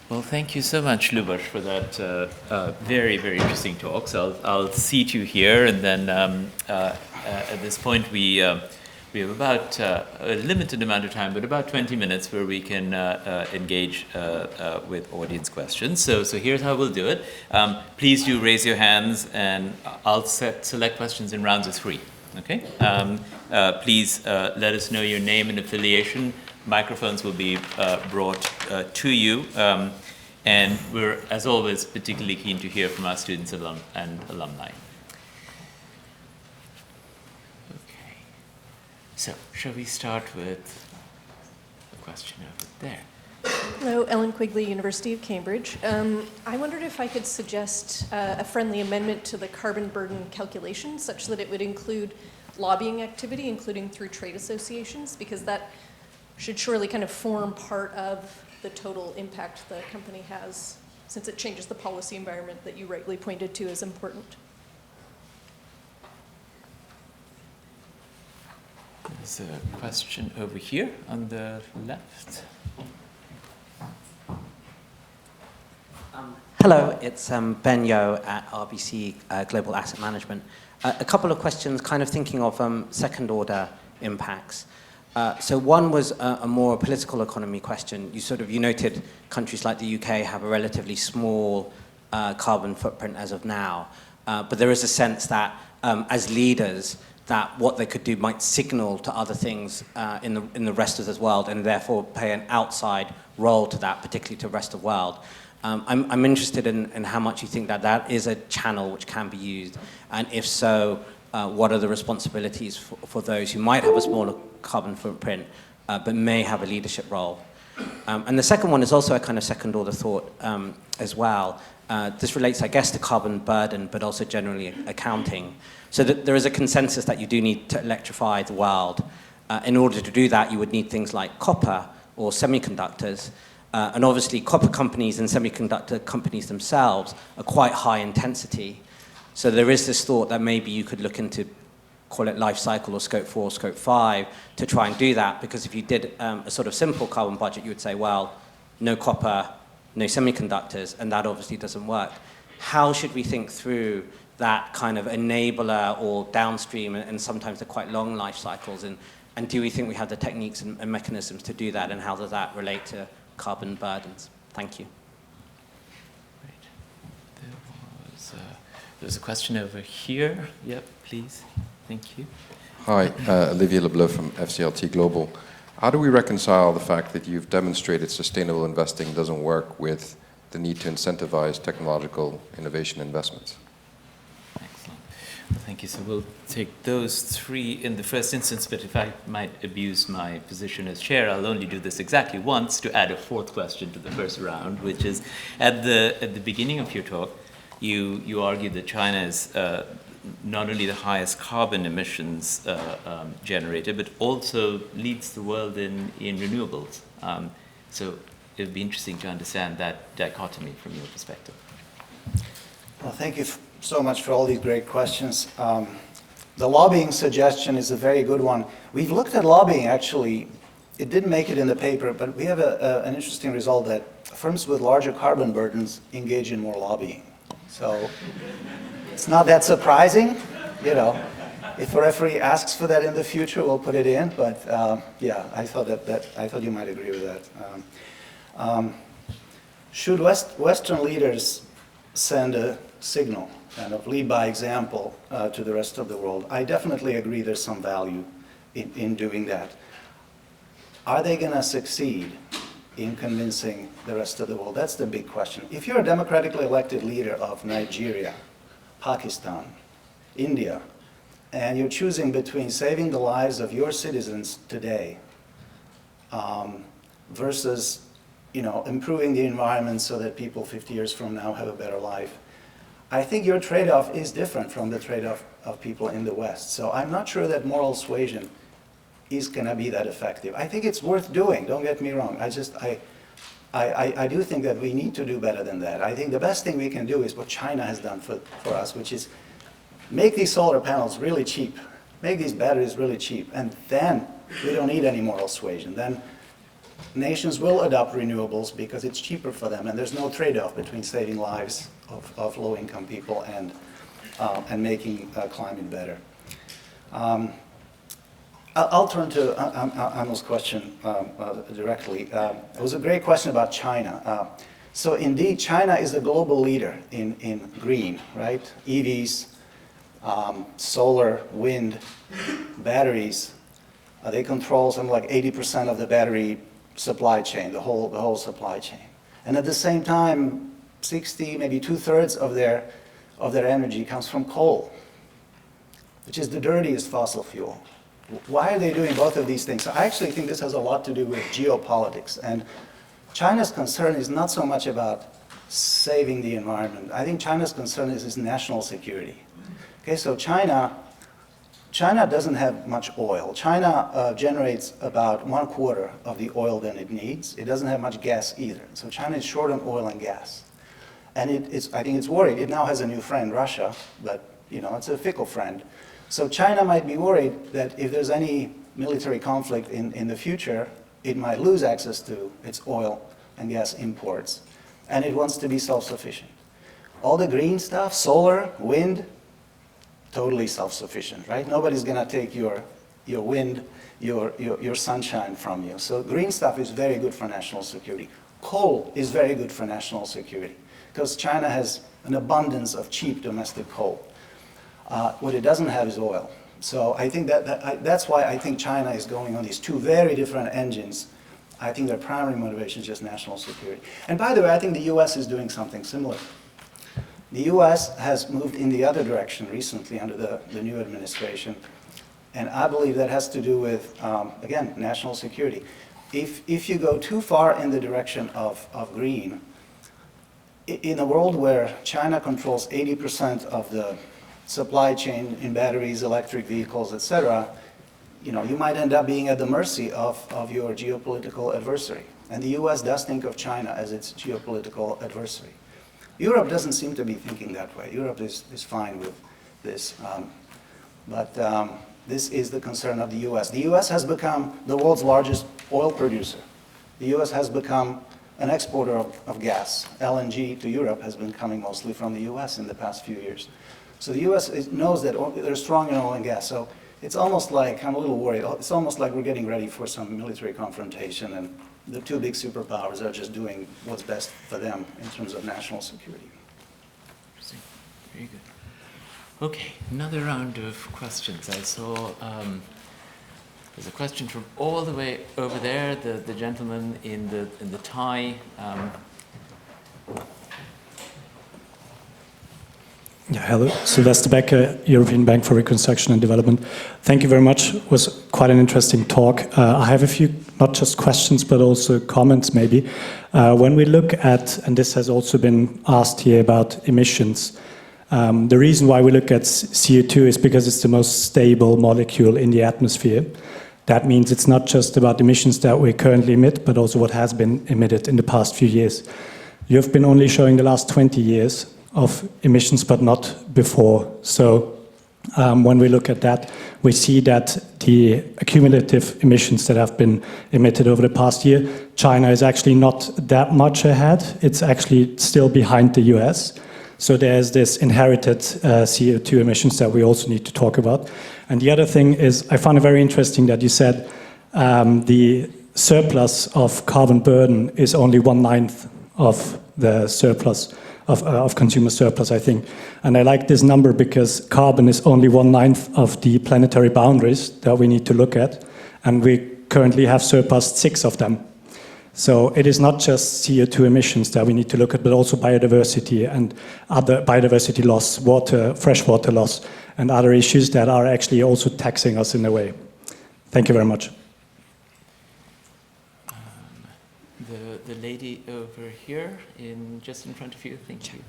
Well, thank you so much, Lubos, for that very, very interesting talk. So I'll seat you here, and then at this point we have about a limited amount of time, but about 20 minutes where we can engage with audience questions. So here's how we'll do it. Please do raise your hands, and I'll select questions in rounds of 3. Okay? Please let us know your name and affiliation. Microphones will be brought to you. And we're, as always, particularly keen to hear from our students and alumni. Okay. So, shall we start with a question over there? Hello, Ellen Quigley, University of Cambridge. I wondered if I could suggest a friendly amendment to the carbon burden calculation such that it would include lobbying activity, including through trade associations, because that should surely kind of form part of the total impact the company has, since it changes the policy environment that you rightly pointed to as important. There's a question over here on the left. Hello, it's Ben Yo at RBC Global Asset Management. A couple of questions, kind of thinking of second-order impacts. So one was a more political economy question. You noted countries like the UK have a relatively small carbon footprint as of now, but there is a sense that as leaders, that what they could do might signal to other things in the rest of the world, and therefore play an outside role to that, particularly to the rest of the world. I'm interested in how much you think that is a channel which can be used, and if so, what are the responsibilities for those who might have a smaller carbon footprint but may have a leadership role? And the second one is also a kind of second-order thought as well. This relates, I guess, to carbon burden, but also generally accounting. So that there is a consensus that you do need to electrify the world. In order to do that, you would need things like copper or semiconductors. And obviously, copper companies and semiconductor companies themselves are quite high intensity. So there is this thought that maybe you could look into, call it life cycle or scope 4, scope 5, to try and do that. Because if you did a sort of simple carbon budget, you would say, well, no copper, no semiconductors, and that obviously doesn't work. How should we think through that kind of enabler or downstream, and sometimes they're quite long life cycles, and do we think we have the techniques and mechanisms to do that, and how does that relate to carbon burdens? Thank you. Great. There's a question over here. Yep, please. Thank you. Hi, Olivier Lebleu from FCLT Global. How do we reconcile the fact that you've demonstrated sustainable investing doesn't work with the need to incentivize technological innovation investments? Excellent. Well, thank you. So we'll take those 3 in the first instance, but if I might abuse my position as chair, I'll only do this exactly once to add a 4th question to the first round, which is at the beginning of your talk, you argued that China is not only the highest carbon emissions generator, but also leads the world in renewables. So it would be interesting to understand that dichotomy from your perspective. Well, thank you so much for all these great questions. The lobbying suggestion is a very good one. We've looked at lobbying, actually. It didn't make it in the paper, but we have an interesting result that firms with larger carbon burdens engage in more lobbying. So it's not that surprising, you know. If a referee asks for that in the future, we'll put it in. But yeah, I thought you might agree with that. Should Western leaders send a signal, kind of lead by example to the rest of the world? I definitely agree there's some value in doing that. are they going to succeed in convincing the rest of the world? That's the big question. If you're a democratically elected leader of Nigeria, Pakistan, India, and you're choosing between saving the lives of your citizens today versus improving the environment so that people 50 years from now have a better life, I think your trade-off is different from the trade-off of people in the West. So I'm not sure that moral suasion is going to be that effective. I think it's worth doing, don't get me wrong. I do think that we need to do better than that. I think the best thing we can do is what China has done for us, which is make these solar panels really cheap, make these batteries really cheap, and then we don't need any moral suasion. Then nations will adopt renewables because it's cheaper for them, and there's no trade-off between saving lives of low-income people and making climate better. I'll turn to Amil's question directly. It was a great question about China. So indeed, China is a global leader in green, right? EVs, solar, wind, batteries. They control something like 80% of the battery supply chain, the whole supply chain. And at the same time, 60, maybe 2/3 of their energy comes from coal, which is the dirtiest fossil fuel. Why are they doing both of these things? I actually think this has a lot to do with geopolitics. And China's concern is not so much about saving the environment. I think China's concern is national security. Okay, so China doesn't have much oil. China generates about 1/4 of the oil that it needs. It doesn't have much gas either. So China is short on oil and gas. And I think it's worried. It now has a new friend, Russia, but it's a fickle friend. So China might be worried that if there's any military conflict in the future, it might lose access to its oil and gas imports. And it wants to be self-sufficient. All the green stuff, solar, wind, totally self-sufficient, right? Nobody's going to take your wind, your sunshine from you. So green stuff is very good for national security. Coal is very good for national security because China has an abundance of cheap domestic coal. What it doesn't have is oil. So I think that's why I think China is going on these two very different engines. I think their primary motivation is just national security. And by the way, I think the US is doing something similar. The US has moved in the other direction recently under the new administration. And I believe that has to do with, again, national security. If you go too far in the direction of green, in a world where China controls 80% of the supply chain in batteries, electric vehicles, etc., you might end up being at the mercy of your geopolitical adversary. And the US does think of China as its geopolitical adversary. Europe doesn't seem to be thinking that way. Europe is fine with this. But this is the concern of the US. The US has become the world's largest oil producer. The US has become an exporter of gas. LNG to Europe has been coming mostly from the US in the past few years. So the US knows that they're strong in oil and gas. So it's almost like, I'm a little worried, it's almost like we're getting ready for some military confrontation and the two big superpowers are just doing what's best for them in terms of national security. Interesting. Very good. Okay, another round of questions. I saw there's a question from all the way over there, the gentleman in the tie. Yeah, hello. Sylvester Becker, European Bank for Reconstruction and Development. Thank you very much. It was quite an interesting talk. I have a few, not just questions, but also comments maybe. When we look at, and this has also been asked here about emissions, the reason why we look at CO2 is because it's the most stable molecule in the atmosphere. That means it's not just about emissions that we currently emit, but also what has been emitted in the past few years. You've been only showing the last 20 years of emissions, but not before. So when we look at that, we see that the accumulative emissions that have been emitted over the past year, China is actually not that much ahead. It's actually still behind the US. So there's this inherited CO2 emissions that we also need to talk about. And the other thing is, I found it very interesting that you said the surplus of carbon burden is only 1/9 of the surplus of consumer surplus, I think. And I like this number because carbon is only 1/9 of the planetary boundaries that we need to look at. And we currently have surpassed 6 of them. So it is not just CO2 emissions that we need to look at, but also biodiversity and other biodiversity loss, water, freshwater loss, and other issues that are actually also taxing us in a way. Thank you very much. The lady over here, just in front of you, thank you.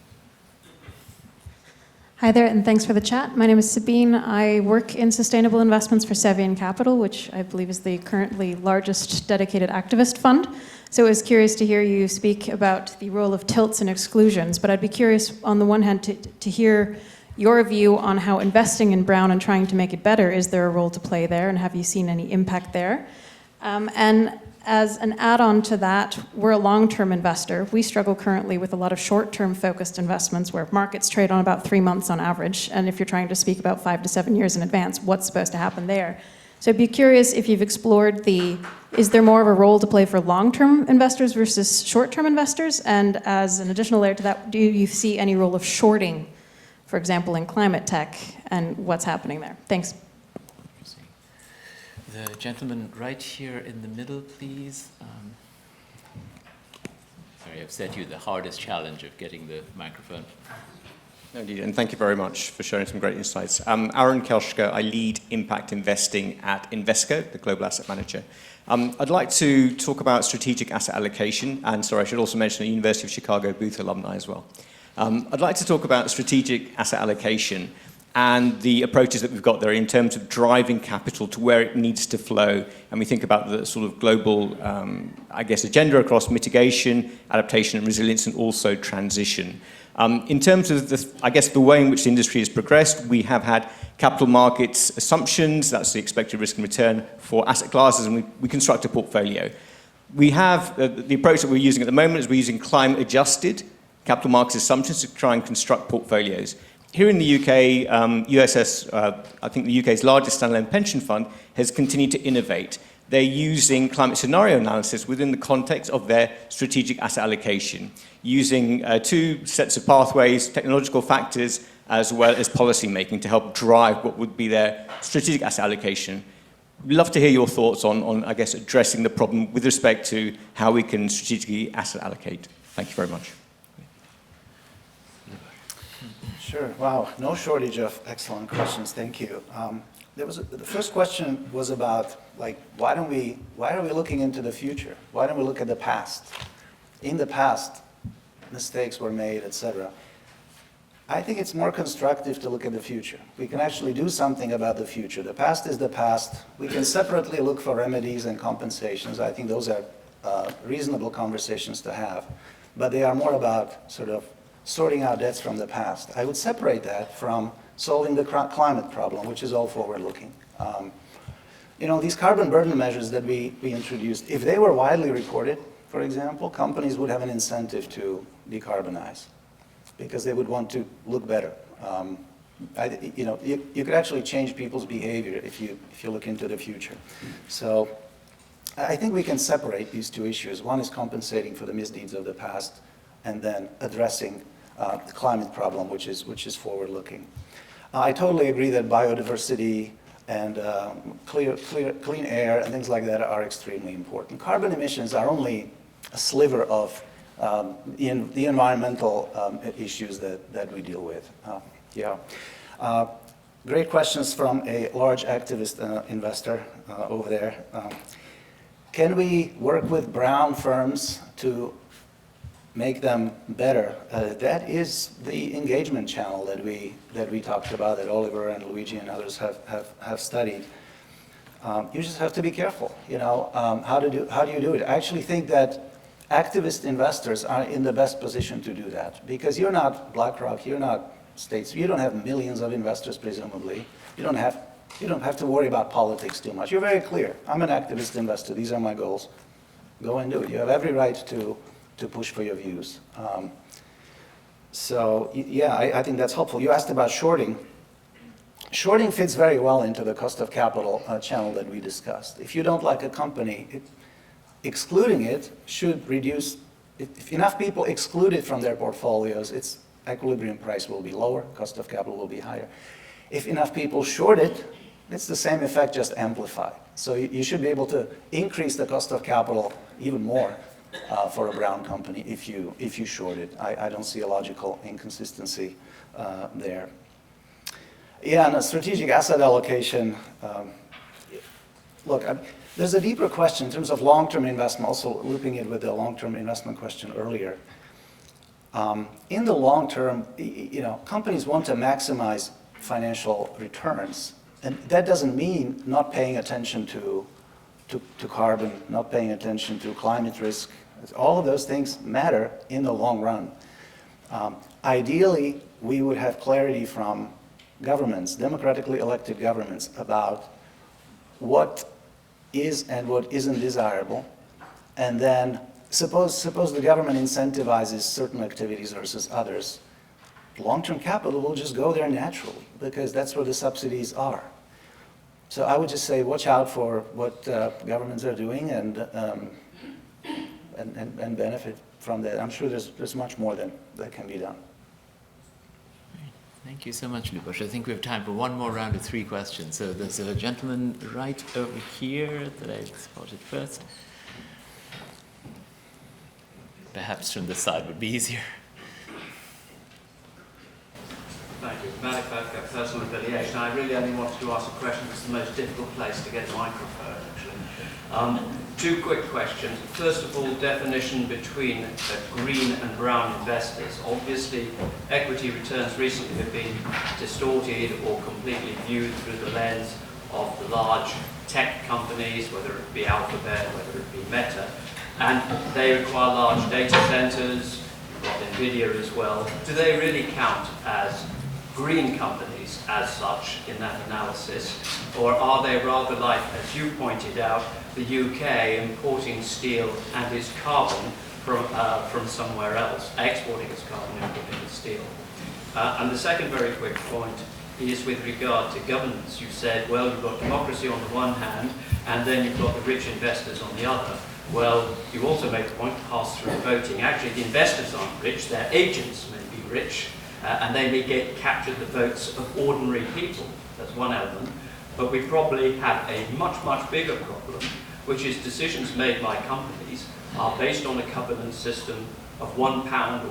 Hi there, and thanks for the chat. My name is Sabine. I work in sustainable investments for Sevian Capital, which I believe is the currently largest dedicated activist fund. So I was curious to hear you speak about the role of tilts and exclusions, but I'd be curious, on the one hand, to hear your view on how investing in brown and trying to make it better, is there a role to play there, and have you seen any impact there? And as an add-on to that, we're a long-term investor. We struggle currently with a lot of short-term focused investments where markets trade on about 3 months on average. And if you're trying to speak about 5 to 7 years in advance, what's supposed to happen there? So I'd be curious if you've explored is there more of a role to play for long-term investors versus short-term investors? And as an additional layer to that, do you see any role of shorting, for example, in climate tech, and what's happening there? Thanks. The gentleman right here in the middle, please. Sorry, I've set you the hardest challenge of getting the microphone. No, indeed, and thank you very much for sharing some great insights. Aaron Kelschke, I lead impact investing at Invesco, the global asset manager. I'd like to talk about strategic asset allocation, and sorry, I should also mention the University of Chicago Booth alumni as well. I'd like to talk about strategic asset allocation and the approaches that we've got there in terms of driving capital to where it needs to flow. And we think about the sort of global, agenda across mitigation, adaptation and resilience, and also transition. In terms of the way in which the industry has progressed, we have had capital markets assumptions, that's the expected risk and return for asset classes, and we construct a portfolio. We have, the approach that we're using at the moment is we're using climate-adjusted capital markets assumptions to try and construct portfolios. Here in the UK, USS, I think the UK's largest standalone pension fund, has continued to innovate. They're using climate scenario analysis within the context of their strategic asset allocation, using 2 sets of pathways, technological factors, as well as policy making to help drive what would be their strategic asset allocation. We'd love to hear your thoughts on addressing the problem with respect to how we can strategically asset allocate. Thank you very much. Sure. Wow. No shortage of excellent questions. Thank you. The first question was about, why are we looking into the future? Why don't we look at the past? In the past, mistakes were made, etc. I think it's more constructive to look at the future. We can actually do something about the future. The past is the past. We can separately look for remedies and compensations. I think those are reasonable conversations to have. But they are more about sort of sorting out debts from the past. I would separate that from solving the climate problem, which is all forward-looking. These carbon burden measures that we introduced, if they were widely reported, for example, companies would have an incentive to decarbonize because they would want to look better. You could actually change people's behavior if you look into the future. So I think we can separate these 2 issues. One is compensating for the misdeeds of the past, and then addressing the climate problem, which is forward-looking. I totally agree that biodiversity and clean air and things like that are extremely important. Carbon emissions are only a sliver of the environmental issues that we deal with. Great questions from a large activist investor over there. Can we work with brown firms to make them better? That is the engagement channel that we talked about, that Oliver and Luigi and others have studied. You just have to be careful. How do you do it? I actually think that activist investors are in the best position to do that, because you're not BlackRock, you're not States, you don't have millions of investors presumably. You don't have to worry about politics too much. You're very clear. I'm an activist investor. These are my goals. Go and do it. You have every right to push for your views. I think that's helpful. You asked about shorting. Shorting fits very well into the cost of capital channel that we discussed. If you don't like a company, excluding it should reduce. If enough people exclude it from their portfolios, its equilibrium price will be lower, cost of capital will be higher. If enough people short it, It's the same effect, just amplified. So you should be able to increase the cost of capital even more for a brown company if you short it. I don't see a logical inconsistency there. Yeah, and a strategic asset allocation, look, there's a deeper question in terms of long-term investment, also looping it with the long-term investment question earlier. In the long term, companies want to maximize financial returns, and that doesn't mean not paying attention to carbon, not paying attention to climate risk. All of those things matter in the long run. Ideally, we would have clarity from governments, democratically elected governments, about what is and what isn't desirable, and then suppose the government incentivizes certain activities versus others. Long-term capital will just go there naturally because that's where the subsidies are. So I would just say watch out for what governments are doing and benefit from that. I'm sure there's much more that can be done. Thank you so much, Lubos. I think we have time for one more round of 3 questions. So there's a gentleman right over here that I spotted first. Perhaps from this side would be easier. Thank you. Manufacturer, personal affiliation. I really only wanted to ask a question. It's the most difficult place to get a microphone, actually. 2 quick questions. First of all, definition between green and brown investors. Obviously, equity returns recently have been distorted or completely viewed through the lens of the large tech companies, whether it be Alphabet, whether it be Meta, and they require large data centers. You've got NVIDIA as well. Do they really count as green companies as such in that analysis, or are they rather like, as you pointed out, the UK importing steel and its carbon from somewhere else, exporting its carbon, importing its steel? And the second very quick point is with regard to governance. You said, well, you've got democracy on the one hand, and then you've got the rich investors on the other. Well, you also made the point, pass-through voting. Actually, the investors aren't rich, their agents may be rich, and they may capture the votes of ordinary people. That's one element. But we probably have a much, much bigger problem, which is decisions made by companies are based on a governance system of £1 or $1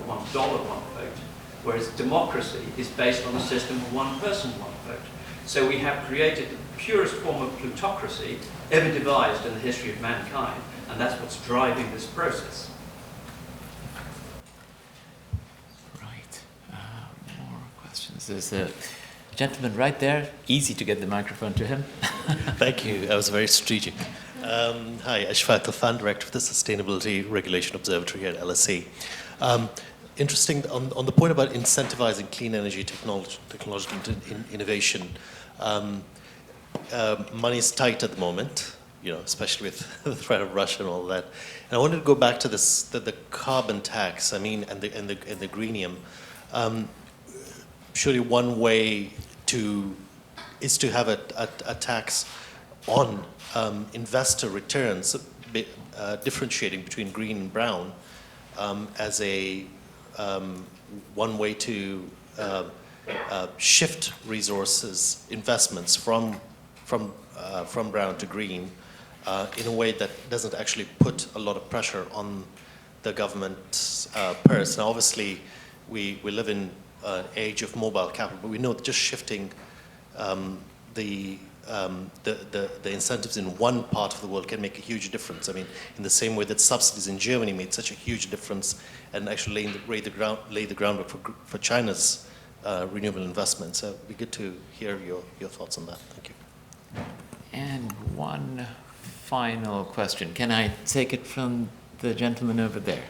one vote, whereas democracy is based on a system of one person, one vote. So we have created the purest form of plutocracy ever devised in the history of mankind, and that's what's driving this process. Right. More questions. There's a gentleman right there. Easy to get the microphone to him. Thank you. That was very strategic. Hi, Ashfaq Al-Fan, Director of the Sustainability Regulation Observatory at LSE. Interesting, on the point about incentivizing clean energy technological innovation, money is tight at the moment, especially with the threat of Russia and all that. And I wanted to go back to this, the carbon tax, and the greenium. Surely one way is to have a tax on investor returns, differentiating between green and brown, as a one way to shift resources, investments from brown to green, in a way that doesn't actually put a lot of pressure on the government's purse. Now, obviously, we live in an age of mobile capital, but we know that just shifting the incentives in one part of the world can make a huge difference. I mean, in the same way that subsidies in Germany made such a huge difference and actually lay the groundwork for China's renewable investments. So it'd be good to hear your thoughts on that. Thank you. And one final question. Can I take it from the gentleman over there?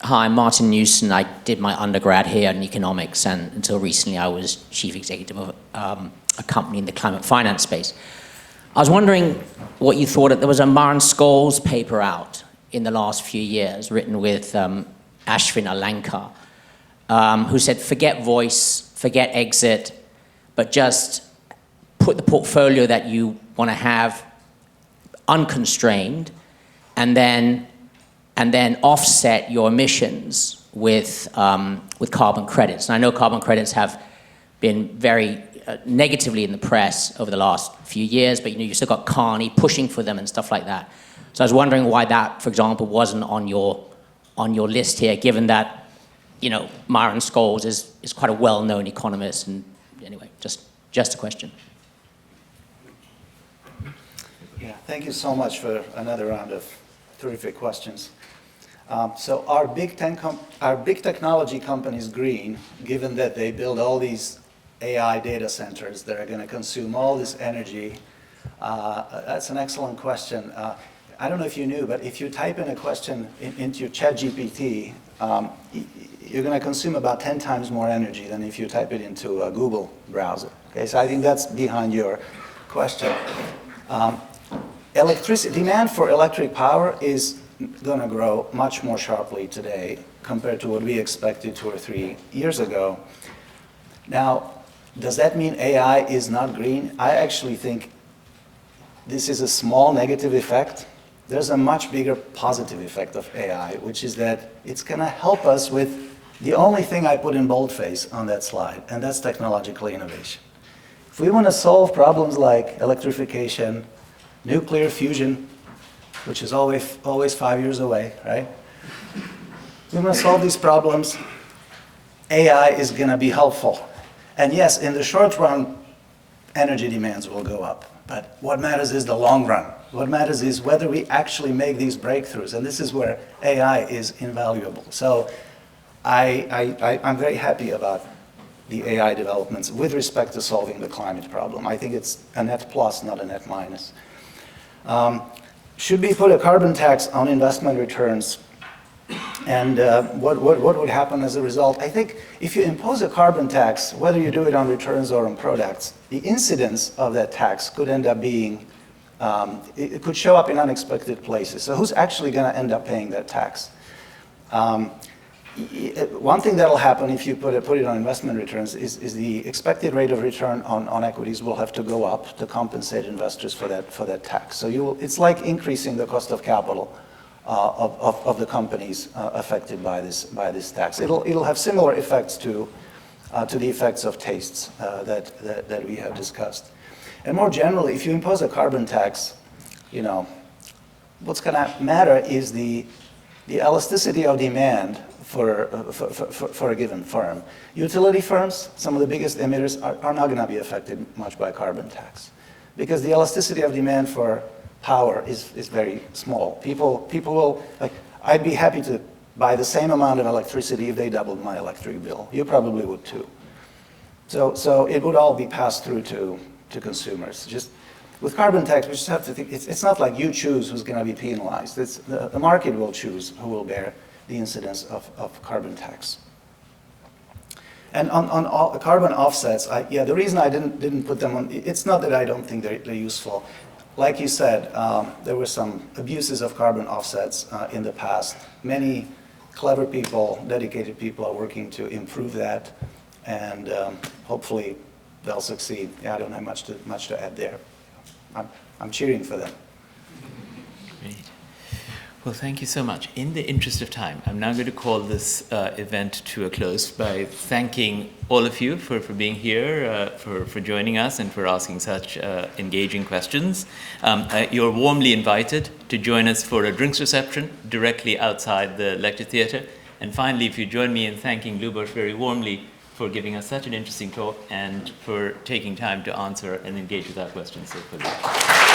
Hi, I'm Martin Newson. I did my undergrad here in economics, and until recently I was chief executive of a company in the climate finance space. I was wondering what you thought. There was a Maren Scholes paper out in the last few years, written with Ashwin Alankar, who said, forget voice, forget exit, but just put the portfolio that you want to have unconstrained, and then offset your emissions with carbon credits. And I know carbon credits have been very negatively in the press over the last few years, but you still got Carney pushing for them and stuff like that. So I was wondering why that, for example, wasn't on your list here, given that Myron Scholes is quite a well-known economist. And anyway, just a question. Yeah, thank you so much for another round of terrific questions. So are big technology companies green, given that they build all these AI data centers that are going to consume all this energy? That's an excellent question. I don't know if you knew, but if you type in a question into ChatGPT, you're going to consume about 10 times more energy than if you type it into a Google browser. Okay, so I think that's behind your question. Demand for electric power is going to grow much more sharply today compared to what we expected 2 or 3 years ago. Now, does that mean AI is not green? I actually think this is a small negative effect. There's a much bigger positive effect of AI, which is that it's going to help us with the only thing I put in boldface on that slide, and that's technological innovation. If we want to solve problems like electrification, nuclear fusion, which is always 5 years away, right? We want to solve these problems. AI is going to be helpful. And yes, in the short run, energy demands will go up. But what matters is the long run. What matters is whether we actually make these breakthroughs. And this is where AI is invaluable. So I'm very happy about the AI developments with respect to solving the climate problem. I think it's a net plus, not a net minus. Should we put a carbon tax on investment returns? And what would happen as a result? I think if you impose a carbon tax, whether you do it on returns or on products, the incidence of that tax could end up being, it could show up in unexpected places. So who's actually going to end up paying that tax? One thing that will happen if you put it on investment returns is the expected rate of return on equities will have to go up to compensate investors for that tax. So it's like increasing the cost of capital of the companies affected by this tax. It'll have similar effects to the effects of tastes that we have discussed. And more generally, if you impose a carbon tax, what's going to matter is the elasticity of demand for a given firm. Utility firms, some of the biggest emitters, are not going to be affected much by carbon tax because the elasticity of demand for power is very small. People will, I'd be happy to buy the same amount of electricity if they doubled my electric bill. You probably would too. So it would all be passed through to consumers. Just with carbon tax, we just have to think, it's not like you choose who's going to be penalized. The market will choose who will bear the incidence of carbon tax. And on all carbon offsets, the reason I didn't put them on, it's not that I don't think they're useful. Like you said, there were some abuses of carbon offsets in the past. Many clever people, dedicated people are working to improve that, and hopefully they'll succeed. Yeah, I don't have much to add there. I'm cheering for them. Great. Well, thank you so much. In the interest of time, I'm now going to call this event to a close by thanking all of you for being here, for joining us, and for asking such engaging questions. You're warmly invited to join us for a drinks reception directly outside the lecture theatre. And finally, if you join me in thanking Lubos very warmly for giving us such an interesting talk and for taking time to answer and engage with our questions so fully.